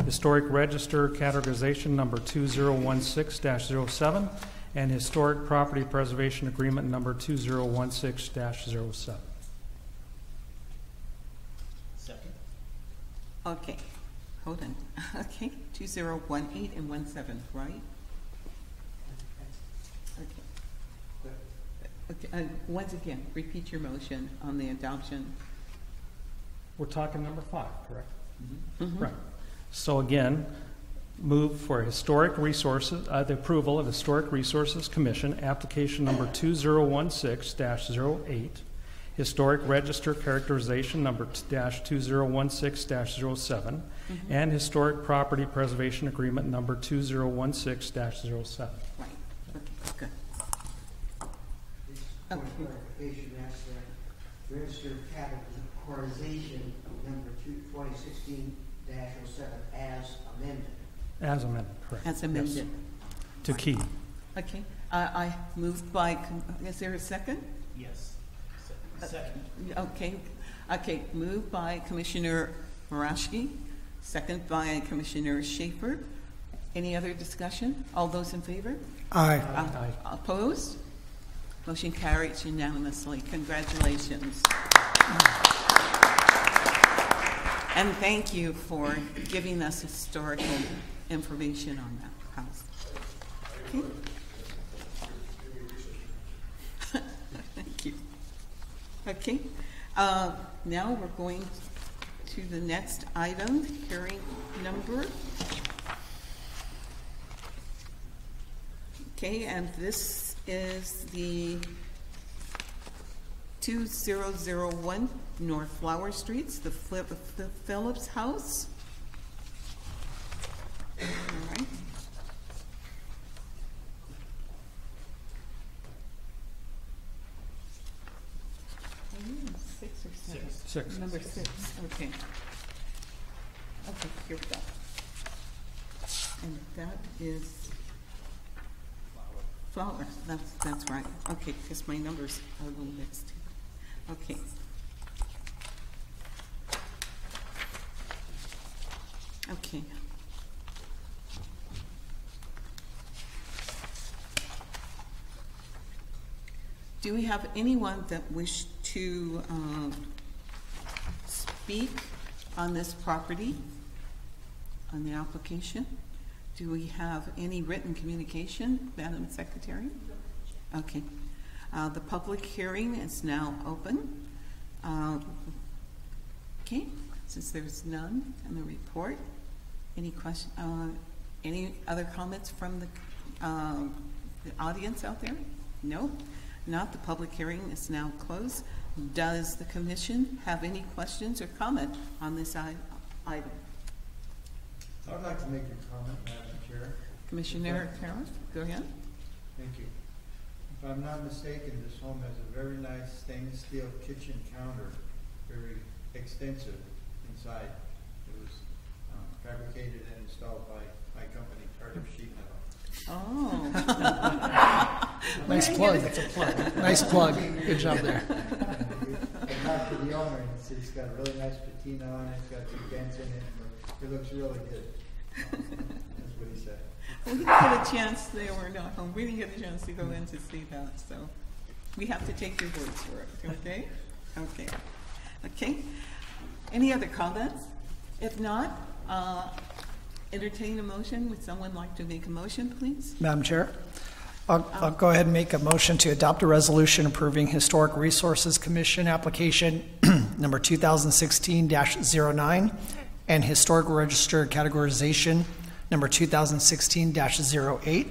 Historic Register categorization number 2016-07, and Historic Property Preservation Agreement number 2016-07. Second. Okay, hold on. Okay, 2018 and 17, right? Okay. Okay. Once again, repeat your motion on the adoption. We're talking number 5, correct? Mm-hmm. Right. So again, move for Historic Resources, the approval of Historic Resources Commission application number 2016-08, Historic Register characterization number -2016-07, and Historic Property Preservation Agreement number 2016-07. Right. Okay, good. Point of clarification, that's the register categorization number 2016-07 as amended. As amended, correct. As amended. Yes. To key. Okay, I moved by, is there a second? Yes. Second. Okay, moved by Commissioner Murashki, second by Commissioner Schaefer. Any other discussion? All those in favor? Aye. Aye. Opposed? Motion carries unanimously. Congratulations. And thank you for giving us historical information on that house. Okay. Thank you. Okay. Now we're going to the next item, hearing number. Okay, and this is the 2001 North Flower Streets, the Phillips House. All right. Six or seven? Six. Number 6, okay. here we go. And that is flowers. That's right. Okay, because my numbers are a little mixed. Okay. Okay. Do we have anyone that wish to speak on this property, on the application? Do we have any written communication, Madam Secretary? Okay. The public hearing is now open. Okay, since there's none in the report, any other comments from the audience out there? No? Not. The public hearing is now closed. Does the commission have any questions or comment on this item? I would like to make a comment, Madam Chair. Commissioner Tariff, go ahead. Thank you. If I'm not mistaken, this home has a very nice stainless steel kitchen counter, very extensive inside. It was fabricated and installed by my company, Carter Sheet Metal. Oh. Nice plug. That's a plug. Nice plug. Good job there. I talked to the owner and he said it's got a really nice patina on it. It's got some vents in it. It looks really good. That's what he said. We didn't get a chance, they were not home. We didn't get a chance to go in to see that, so we have to take your words for it, okay? Okay. Okay. Any other comments? If not, entertain a motion. Would someone like to make a motion, please? Madam Chair, I'll go ahead and make a motion to adopt a resolution approving Historic Resources Commission application number 2016-09 and Historic Register categorization number 2016-08.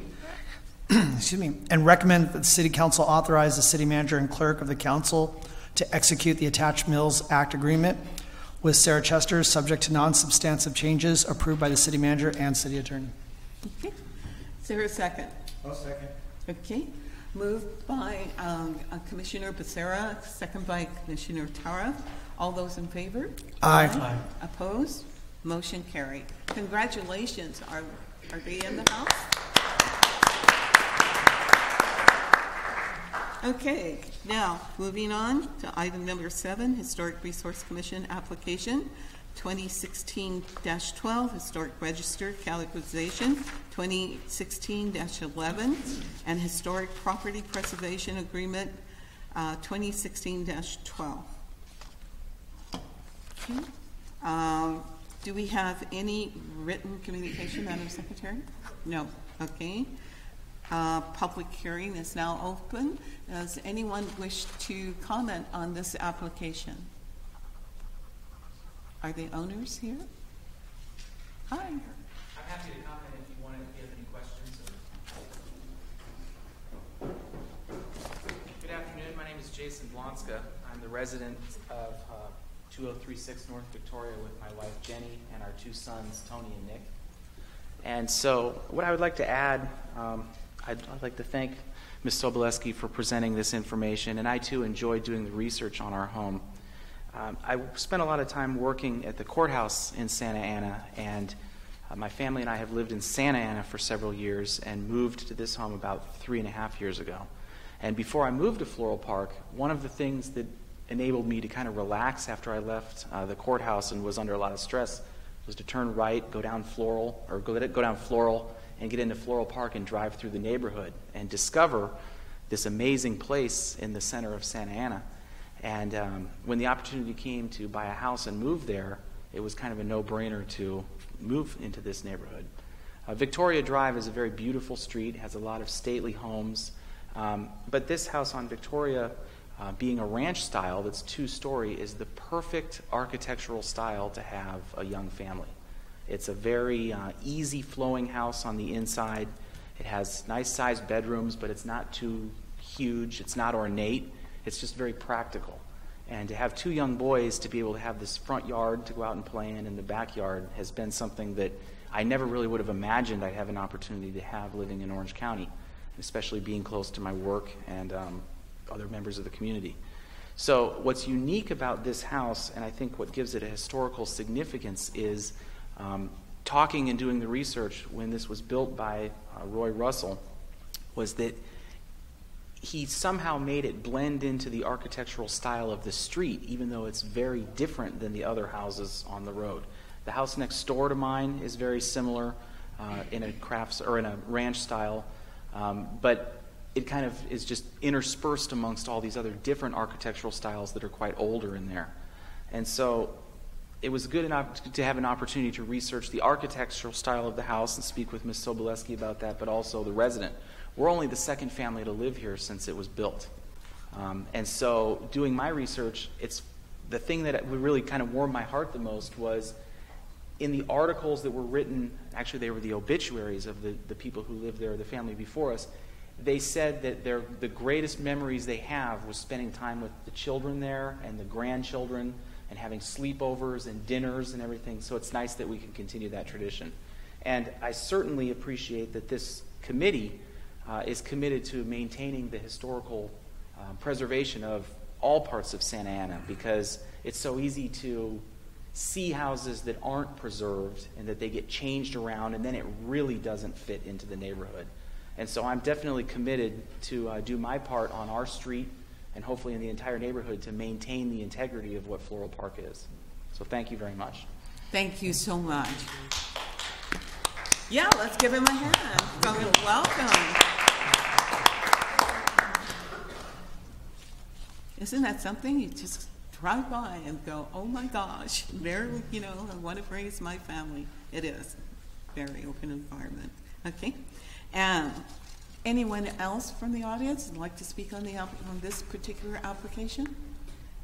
Excuse me, and recommend that the City Council authorize the City Manager and Clerk of the Council to execute the Attached Mills Act agreement with Sarah Chester, subject to non-substantive changes approved by the City Manager and City Attorney. Okay. Is there a second? I'll second. Okay. Moved by Commissioner Becerra, second by Commissioner Tara. All those in favor? Aye. Aye. Opposed? Motion carried. Congratulations. Are they in the house? Okay, now moving on to item number 7, Historic Resource Commission application 2016-12, Historic Register categorization 2016-11, and Historic Property Preservation Agreement 2016-12. Okay. Do we have any written communication, Madam Secretary? No. Okay. Public hearing is now open. Does anyone wish to comment on this application? Are the owners here? Hi. I'm happy to comment if you want to give any questions. Good afternoon. My name is Jason Blonska. I'm the resident of 2036 North Victoria with my wife Jenny and our 2 sons Tony and Nick. And so what I would like to add, I'd like to thank Ms. Soboleski for presenting this information, and I too enjoyed doing the research on our home. I spent a lot of time working at the courthouse in Santa Ana, and my family and I have lived in Santa Ana for several years and moved to this home about 3.5 years ago. And before I moved to Floral Park, one of the things that enabled me to kind of relax after I left the courthouse and was under a lot of stress was to turn right, go down Floral, and get into Floral Park and drive through the neighborhood and discover this amazing place in the center of Santa Ana. And when the opportunity came to buy a house and move there, it was kind of a no-brainer to move into this neighborhood. Victoria Drive is a very beautiful street, has a lot of stately homes, but this house on Victoria, being a ranch style that's 2-story, is the perfect architectural style to have a young family. It's a very easy flowing house on the inside. It has nice sized bedrooms, but it's not too huge. It's not ornate. It's just very practical. And to have 2 young boys to be able to have this front yard to go out and play in the backyard has been something that I never really would have imagined I'd have an opportunity to have living in Orange County, especially being close to my work and other members of the community. So what's unique about this house, and I think what gives it a historical significance, is Talking and doing the research when this was built by Roy Russell was that he somehow made it blend into the architectural style of the street, even though it's very different than the other houses on the road. The house next door to mine is very similar in a crafts or in a ranch style, but it kind of is just interspersed amongst all these other different architectural styles that are quite older in there. And so it was good enough to have an opportunity to research the architectural style of the house and speak with Ms. Sobolewski about that, but also the resident. We're only the second family to live here since it was built. And so doing my research, it's the thing that really kind of warmed my heart the most was in the articles that were written, actually they were the obituaries of the people who lived there, the family before us. They said that the greatest memories they have was spending time with the children there and the grandchildren and having sleepovers and dinners and everything. So it's nice that we can continue that tradition. And I certainly appreciate that this committee is committed to maintaining the historical preservation of all parts of Santa Ana, because it's so easy to see houses that aren't preserved and that they get changed around and then it really doesn't fit into the neighborhood. And so I'm definitely committed to do my part on our street and hopefully in the entire neighborhood to maintain the integrity of what Floral Park is. So thank you very much. Thank you so much. Yeah, let's give him a hand. So welcome. Isn't that something? You just drive by and go, oh my gosh, there, I want to raise my family. It is a very open environment. Okay. And anyone else from the audience would like to speak on this particular application?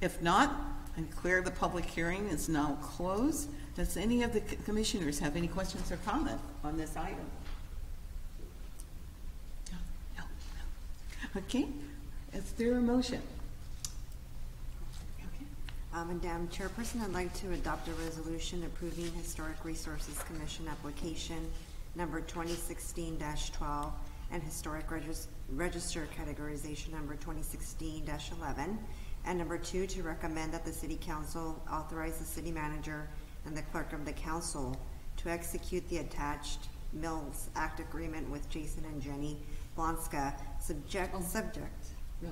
If not, I declare the public hearing is now closed. Does any of the commissioners have any questions or comment on this item? No. Okay. Is there a motion? Madam Chairperson, I'd like to adopt a resolution approving Historic Resources Commission application number 2016-12 and Historic Register categorization number 2016-11. And number 2, to recommend that the City Council authorize the City Manager and the Clerk of the Council to execute the attached Mills Act agreement with Jason and Jenny Blonska, subject. No.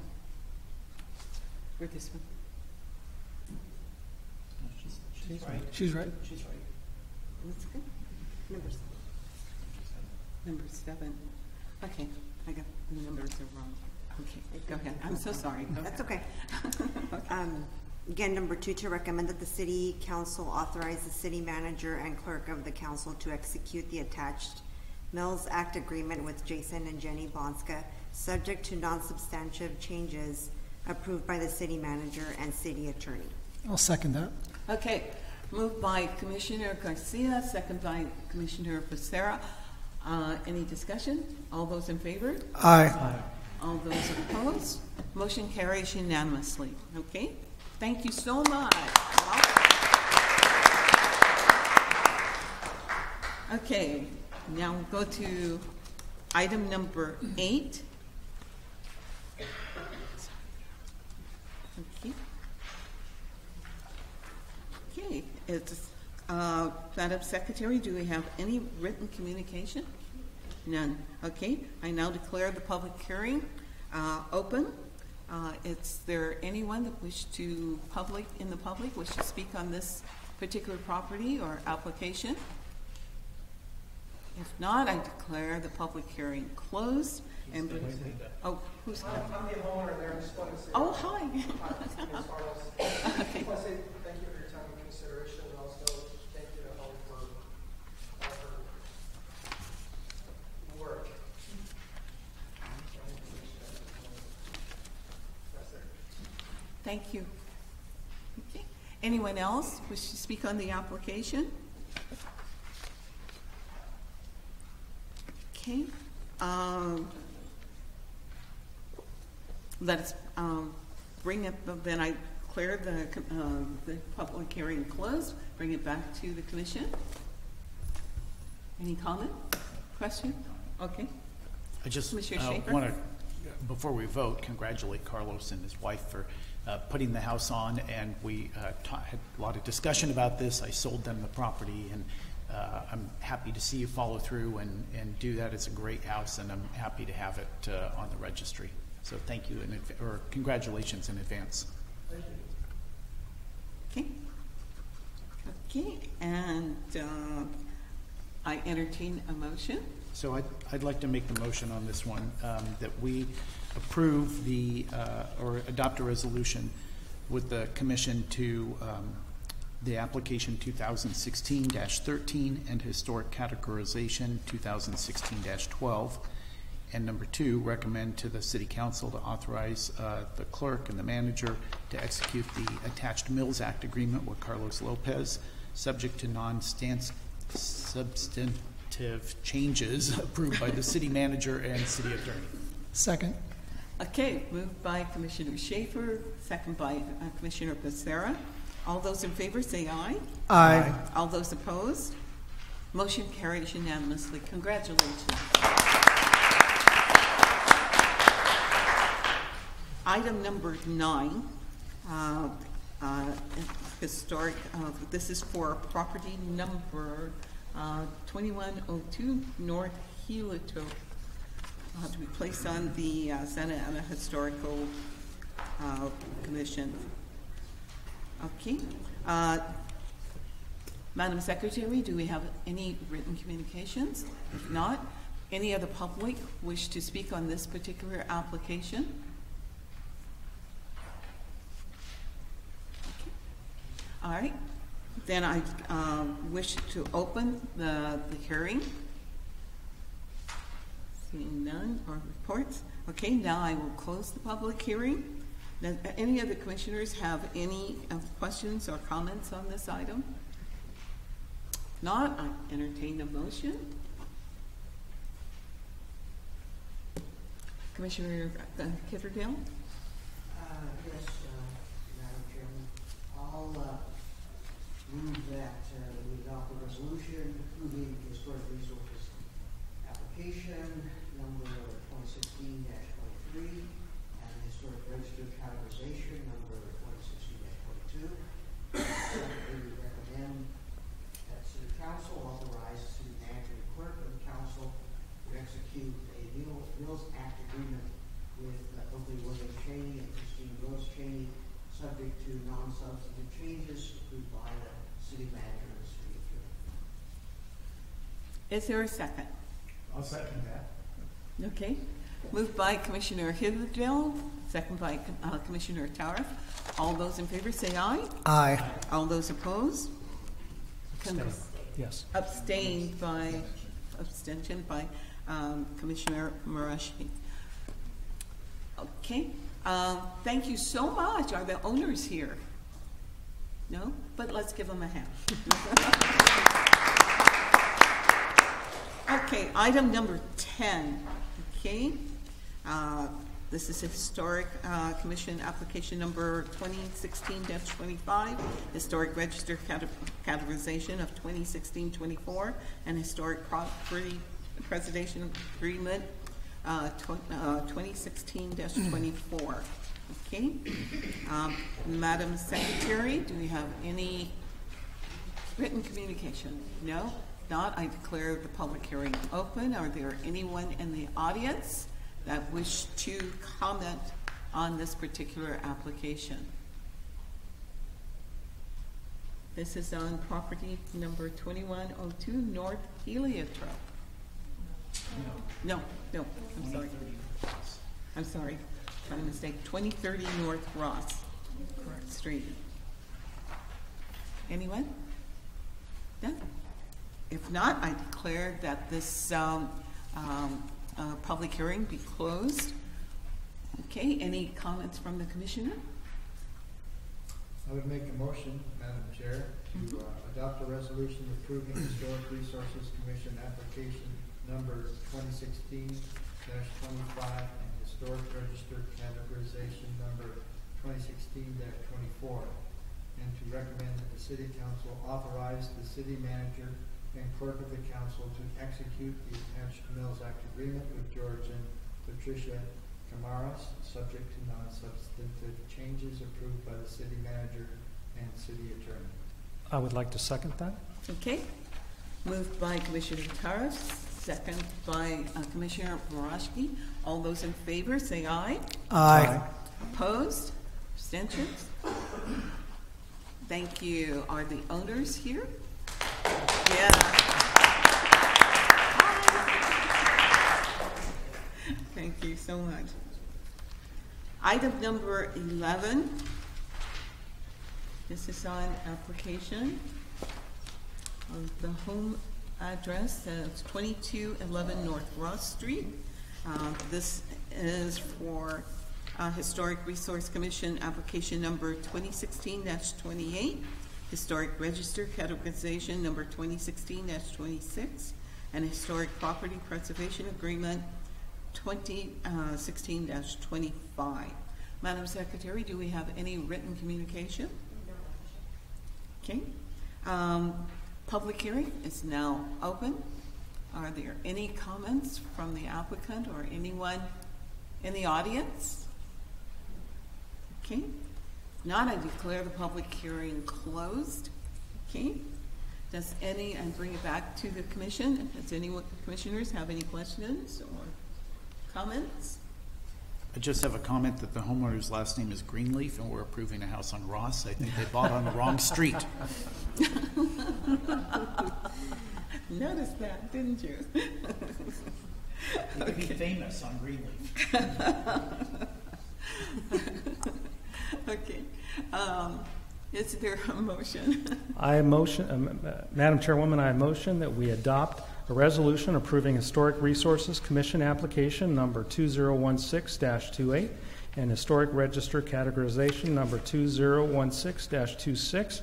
For this one. She's right. She's right. That's good. Number 7. Okay, I got the numbers are wrong. Okay, go ahead. I'm so sorry. That's okay. Again, number 2, to recommend that the City Council authorize the City Manager and Clerk of the Council to execute the attached Mills Act agreement with Jason and Jenny Blonska, subject to non-substantive changes approved by the City Manager and City Attorney. I'll second that. Okay, moved by Commissioner Garcia, second by Commissioner Becerra. Any discussion? All those in favor? Aye. All those opposed? Motion carries unanimously. Okay? Thank you so much. Okay, now we'll go to item number 8. Okay, it's Madam Secretary, do we have any written communication? None. Okay, I now declare the public hearing open. Is there anyone that wish to wish to speak on this particular property or application? If not, I declare the public hearing closed. And oh, who's I'm the homeowner there. I just want to say. Oh, hi. Okay. Okay. I just want to say thank you for your time and consideration, and also thank you to Holly for all her work. Thank you. Okay. Anyone else wish to speak on the application? Okay. Let's bring it. Then I declare the public hearing closed. Bring it back to the commission. Any comment? Question? Okay. I just Commissioner Schaefer? want to, before we vote, congratulate Carlos and his wife for putting the house on, and we had a lot of discussion about this. I sold them the property, and I'm happy to see you follow through and do that. It's a great house, and I'm happy to have it on the registry. So thank you, or congratulations in advance. Okay. Okay, and I entertain a motion. So I'd like to make the motion on this one, that we approve or adopt a resolution with the commission to the application 2016-13 and historic categorization 2016-12. And number 2, recommend to the City Council to authorize the clerk and the manager to execute the attached Mills Act agreement with Carlos Lopez, subject to non-substantive changes approved by the city manager and city attorney. Second. Okay, moved by Commissioner Schaefer, second by Commissioner Becerra. All those in favor say aye. Aye. All those opposed? Motion carries unanimously. Congratulations. Item number 9, historic, this is for property number 2102 North Helito, to be placed on the Santa Ana Historical Commission. Okay. Madam Secretary, do we have any written communications? If not, any other public wish to speak on this particular application? Okay. All right. Then I wish to open the hearing. Seeing none or reports. Okay, now I will close the public hearing. Does any of the commissioners have any questions or comments on this item? If not, I entertain a motion. Commissioner Kittredale? Yes, Madam Chairman. I'll move that we adopt a resolution approving the historic resources application number 2016-23 and the historic register categorization number 2016-22. We recommend that City Council authorize the City Manager and Clerk of the Council to execute a Mills Act agreement with Oakley William Cheney and Christine Rose Cheney, subject to non-substantive changes approved by the City Manager and the City Attorney. Is there a second? I'll second that. Okay. Moved by Commissioner Hidaldale, second by Commissioner Tariff. All those in favor say aye. Aye. All those opposed? Yes. Abstained by Commissioner Marashi. Okay. Thank you so much. Are the owners here? No? But let's give them a hand. Okay, item number 10. Okay. This is a historic commission application number 2016-25, historic register categorization of 2016-24, and historic property preservation agreement 2016-24. Okay. Madam Secretary, do we have any written communication? No? Not, I declare the public hearing open. Are there anyone in the audience that wish to comment on this particular application? This is on property number 2102 North Heliotrope. No, I'm sorry. I'm sorry, my mistake. 2030 North Ross Street. Anyone? No? If not, I declare that this public hearing be closed. Okay, any comments from the commissioner? I would make a motion, Madam Chair, to adopt a resolution approving Historic Resources Commission application number 2016-25 and historic register categorization number 2016-24, and to recommend that the City Council authorize the City Manager and Clerk of the Council to execute the attached Mills Act agreement with George and Patricia Camaras, subject to non-substantive changes approved by the City Manager and City Attorney. I would like to second that. Okay. Moved by Commissioner Taras, second by Commissioner Murashki. All those in favor, say aye. Aye. Opposed? Abstentions? Thank you. Are the owners here? Yeah. Thank you so much. Item number 11. This is on application of the home address. It's 2211 North Ross Street. This is for Historic Resource Commission application number 2016-28, Historic Register categorization number 2016-26, and Historic Property Preservation Agreement 2016-25. Madam Secretary, do we have any written communication? Okay. Public hearing is now open. Are there any comments from the applicant or anyone in the audience? Okay. If not, I declare the public hearing closed. Okay. Does any, and bring it back to the commission, does anyone, commissioners, have any questions or comments? I just have a comment that the homeowner's last name is Greenleaf, and we're approving a house on Ross. I think they bought on the wrong street. Noticed that, didn't you? You could be famous on Greenleaf. Okay. Is there a motion? I motion, Madam Chairwoman, I motion that we adopt a resolution approving Historic Resources Commission application number 2016-28 and Historic Register categorization number 2016-26,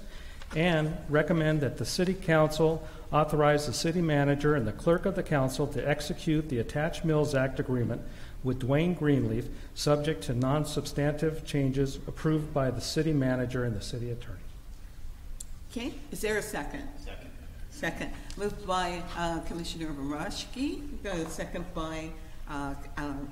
and recommend that the City Council authorize the City Manager and the Clerk of the Council to execute the Attached Mills Act agreement with Dwayne Greenleaf, subject to non-substantive changes approved by the City Manager and the City Attorney. Okay. Is there a second? Second. Moved by Commissioner Murashki, second by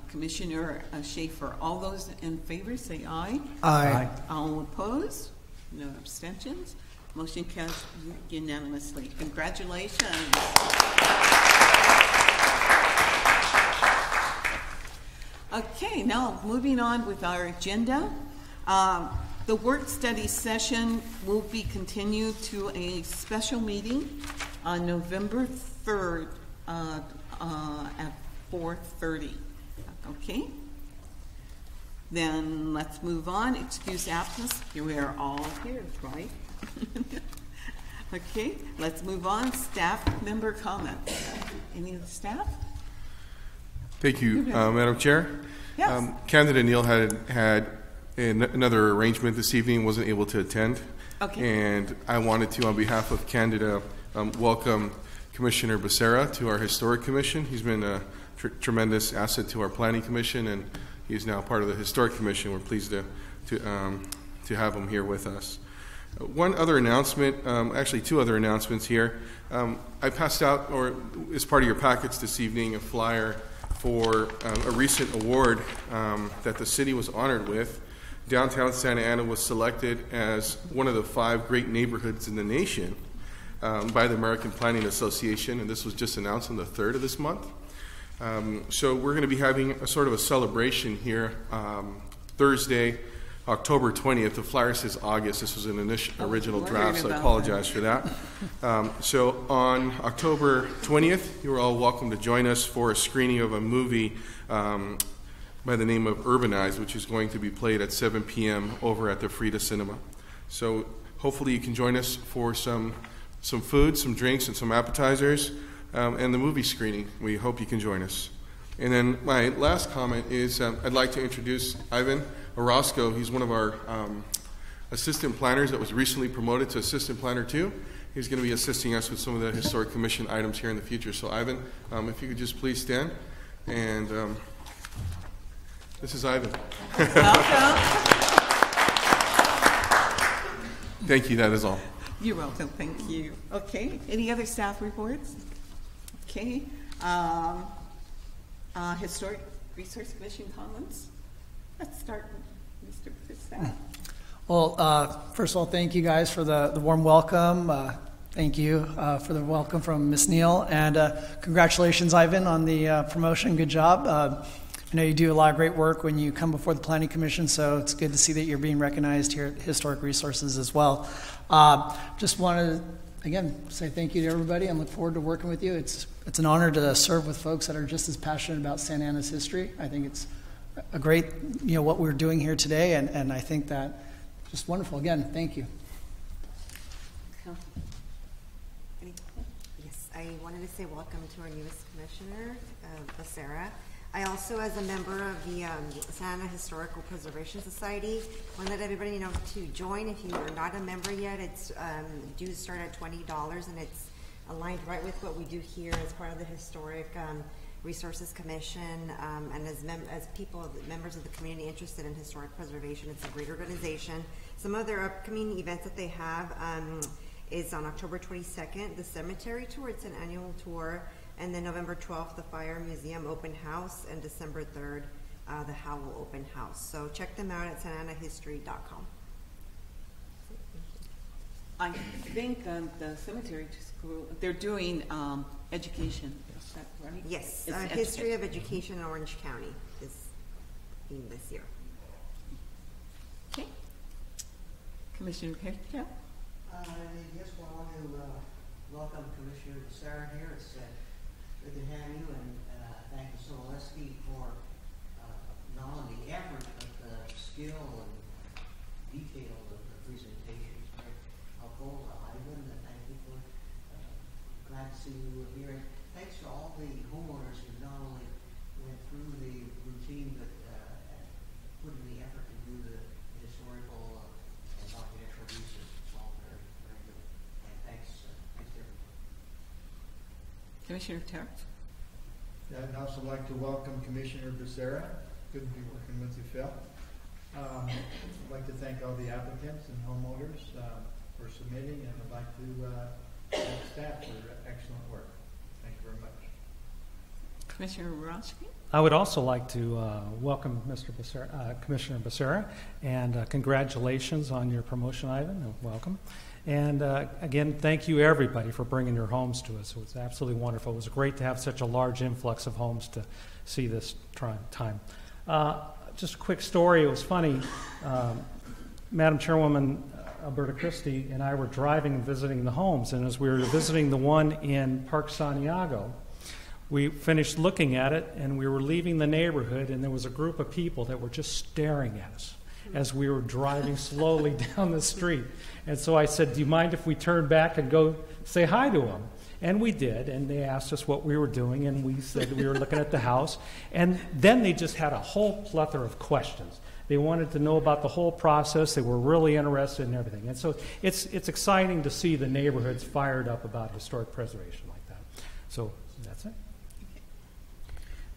Commissioner Schaefer. All those in favor say aye. Aye. All opposed? No abstentions? Motion carries unanimously. Congratulations. Okay, now moving on with our agenda. The work study session will be continued to a special meeting on November 3rd at 4:30. Okay? Then let's move on. Excuse absence. We are all here, right? Okay, let's move on. Staff member comments. Any of the staff? Thank you, Madam Chair. Yes. Candidate Neal had another arrangement this evening, wasn't able to attend. Okay. And I wanted to, on behalf of Candida, welcome Commissioner Becerra to our Historic Commission. He's been a tremendous asset to our Planning Commission, and he's now part of the Historic Commission. We're pleased to have him here with us. One other announcement, actually two other announcements here. I passed out, or as part of your packets this evening, a flyer for a recent award that the city was honored with. Downtown Santa Ana was selected as one of the 5 great neighborhoods in the nation by the American Planning Association, and this was just announced on the 3rd of this month. So we're going to be having a sort of a celebration here Thursday, October 20th. The flyer says August. This was an original draft, so I apologize for that. So on October 20th, you're all welcome to join us for a screening of a movie by the name of Urbanized, which is going to be played at 7 p.m. over at the Frida Cinema. So hopefully you can join us for some food, some drinks, and some appetizers, and the movie screening. We hope you can join us. And then my last comment is I'd like to introduce Ivan Orozco. He's one of our assistant planners that was recently promoted to assistant planner 2. He's going to be assisting us with some of the Historic Commission items here in the future. So Ivan, if you could just please stand. And this is Ivan. Thank you. That is all. You're welcome. Thank you. Okay. Any other staff reports? Okay. Historic Resource Commission comments? Let's start with Mr. Fitzpatrick. Well, first of all, thank you guys for the warm welcome. Thank you for the welcome from Ms. Neal, and congratulations, Ivan, on the promotion. Good job. I know you do a lot of great work when you come before the Planning Commission, so it's good to see that you're being recognized here at Historic Resources as well. Just want to, again, say thank you to everybody and look forward to working with you. It's an honor to serve with folks that are just as passionate about Santa Ana's history. I think it's a great, what we're doing here today, and I think that just wonderful. Again, thank you. Yes, I wanted to say welcome to our newest commissioner, Becerra. I also, as a member of the Santa Ana Historical Preservation Society, want to let everybody know to join. If you are not a member yet, it's dues start at $20, and it's aligned right with what we do here as part of the Historic Resources Commission, and as members of the community interested in historic preservation. It's a great organization. Some other upcoming events that they have is on October 22nd, the cemetery tour. It's an annual tour. And then November 12th, the Fire Museum Open House, and December 3rd, the Howell Open House. So check them out at santanahistory.com. I think the cemetery school, they're doing education. Is that right? Yes, History of Education in Orange County is being this year. Okay. Commissioner Perry? Yes, well, I want to welcome Commissioner Becerra here. It's good to have you, and thank you, Soleski, for not only the effort, but the skill and detail of the presentations. Very helpful. Ivan, thank you for glad to see you here. And thanks to all the homeowners who not only went through the routine, but put in the effort to do the historical and architectural research. It's all very, very good. And thanks to everybody. Commissioner Terrence? I'd also like to welcome Commissioner Becerra. Good to be working with you, Phil. I'd like to thank all the applicants and homeowners for submitting, and I'd like to thank staff for excellent work. Thank you very much. Commissioner Murowski? I would also like to welcome Commissioner Becerra, and congratulations on your promotion, Ivan. Welcome. And again, thank you everybody for bringing your homes to us. It was absolutely wonderful. It was great to have such a large influx of homes to see this time. Just a quick story. It was funny. Madam Chairwoman Alberta Christie and I were driving and visiting the homes, and as we were visiting the one in Park Santiago, we finished looking at it, and we were leaving the neighborhood, and there was a group of people that were just staring at us as we were driving slowly down the street. And so I said, do you mind if we turn back and go say hi to them? And we did, and they asked us what we were doing, and we said we were looking at the house. And then they just had a whole plethora of questions. They wanted to know about the whole process. They were really interested in everything. And so it's exciting to see the neighborhoods fired up about historic preservation like that. So that's it.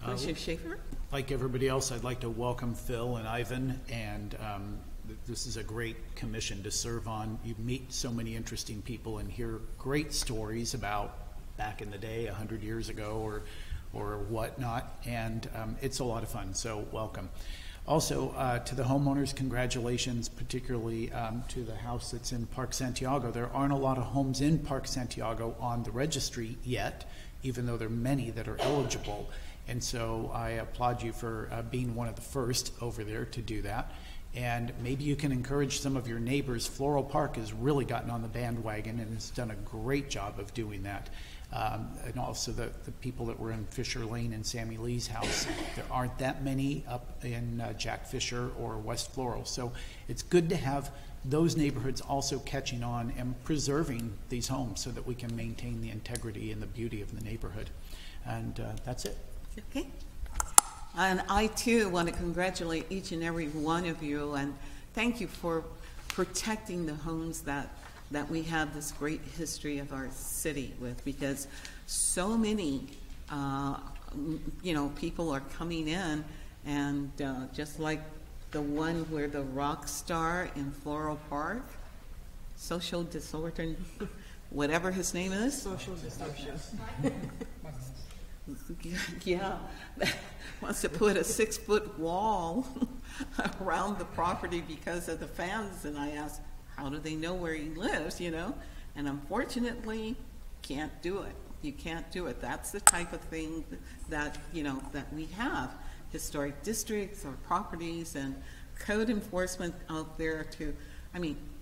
Commissioner Schaefer? Like everybody else, I'd like to welcome Phil and Ivan, and this is a great commission to serve on. You meet so many interesting people and hear great stories about back in the day, 100 years ago or whatnot, and it's a lot of fun, so welcome. Also, to the homeowners, congratulations, particularly to the house that's in Park Santiago. There aren't a lot of homes in Park Santiago on the registry yet, even though there are many that are eligible. And so I applaud you for being one of the first over there to do that. And maybe you can encourage some of your neighbors. Floral Park has really gotten on the bandwagon and has done a great job of doing that. And also the people that were in Fisher Lane and Sammy Lee's house. There aren't that many up in Jack Fisher or West Floral. So it's good to have those neighborhoods also catching on and preserving these homes so that we can maintain the integrity and the beauty of the neighborhood. And that's it. Okay. And I, too, want to congratulate each and every one of you, and thank you for protecting the homes that we have this great history of our city with, because so many, people are coming in, and just like the one where the rock star in Floral Park, social disorder, whatever his name is. Social distortion. Yeah, wants to put a 6-foot wall around the property because of the fans. And I asked, how do they know where he lives, And unfortunately, can't do it. You can't do it. That's the type of thing that, that we have. Historic districts or properties and code enforcement out there to,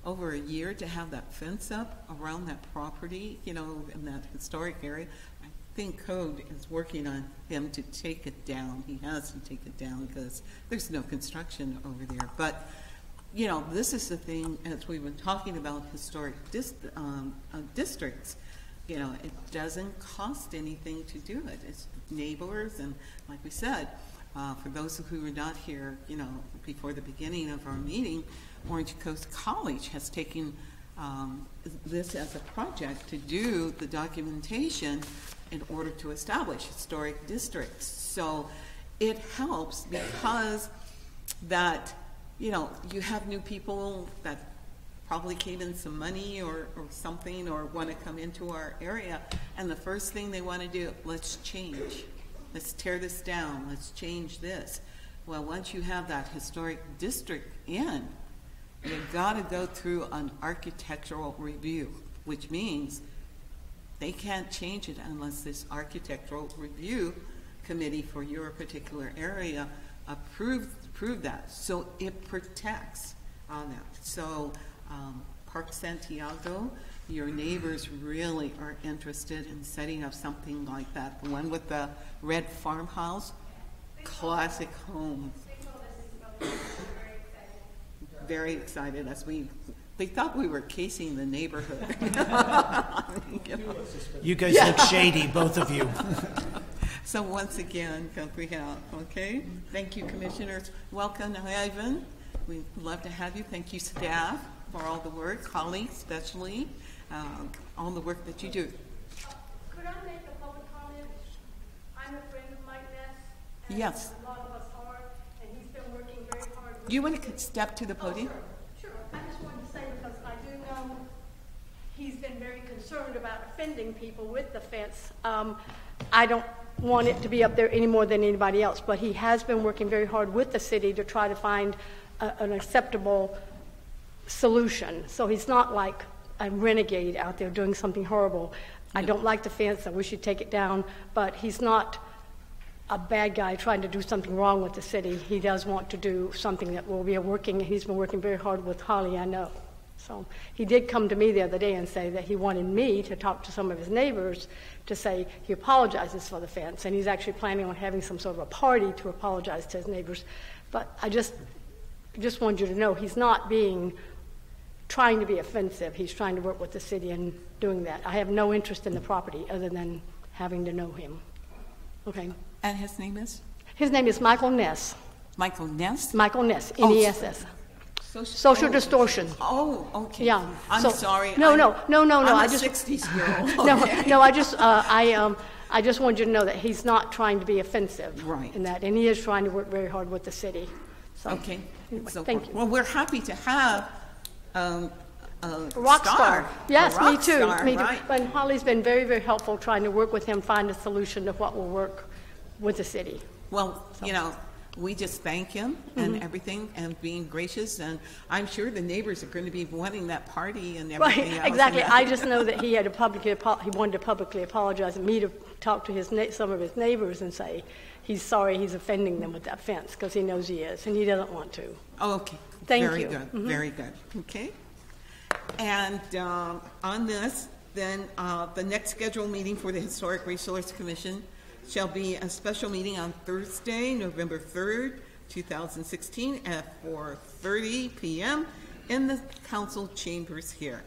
over a year to have that fence up around that property, in that historic area. I think code is working on him to take it down. He has to take it down because there's no construction over there. But, this is the thing, as we've been talking about historic districts, it doesn't cost anything to do it. It's neighbors, and like we said, for those who were not here, before the beginning of our meeting, Orange Coast College has taken this as a project to do the documentation in order to establish historic districts. So it helps because that, you have new people that probably came in some money or something or want to come into our area, and the first thing they want to do, let's change. Let's tear this down. Let's change this. Well, once you have that historic district in, you've got to go through an architectural review, which means they can't change it unless this architectural review committee for your particular area approve that. So it protects on that. So Park Santiago, your neighbors really are interested in setting up something like that. The one with the red farmhouse, classic home. Very excited as they thought we were casing the neighborhood. You guys look shady, both of you. So once again, we have, okay? Thank you, commissioners. Welcome, Ivan. We'd love to have you. Thank you, staff, for all the work, colleagues especially, all the work that you do. Could I make a public comment? I'm a friend of Mike Ness. And Yes. a lot of us are, and he's been working very hard. You want to step to the podium? Sure. I just wanted to say, because I do know he's been very concerned about offending people with the fence. I don't want it to be up there any more than anybody else, but he has been working very hard with the city to try to find an acceptable solution. So he's not like a renegade out there doing something horrible. I don't like the fence. I wish he'd take it down, but he's not a bad guy trying to do something wrong with the city. He does want to do something that will be working. He's been working very hard with Holly, I know. So he did come to me the other day and say that he wanted me to talk to some of his neighbors to say he apologizes for the fence, and he's actually planning on having some sort of a party to apologize to his neighbors. But I just wanted you to know he's not trying to be offensive. He's trying to work with the city and doing that. I have no interest in the property other than having to know him. Okay. And his name is? His name is Michael Ness. Michael Ness? Michael Ness, N-E-S-S. Social distortion. Oh, okay. Yeah. I'm sorry. No. I'm I a just 60s girl. Okay. No. I just wanted you to know that he's not trying to be offensive. Right. In that, and he is trying to work very hard with the city. So, okay. Anyway, So, thank you. well, we're happy to have a Rock star. Yes, A rock me too. star, Me too. right. But Holly's been very, very helpful trying to work with him, find a solution to what will work with the city. Well, we just thank him and everything and being gracious, and I'm sure the neighbors are going to be wanting that party and everything else. Exactly. I just know that he had he wanted to publicly apologize and me to talk to some of his neighbors and say he's sorry he's offending them with that fence because he knows he is and he doesn't want to. Oh, okay. Thank Very you. good. Very good. Okay. And on this, then the next scheduled meeting for the Historic Resource Commission shall be a special meeting on Thursday, November 3rd, 2016 at 4:30 p.m. in the council chambers here.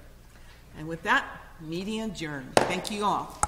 And with that, meeting adjourned. Thank you all.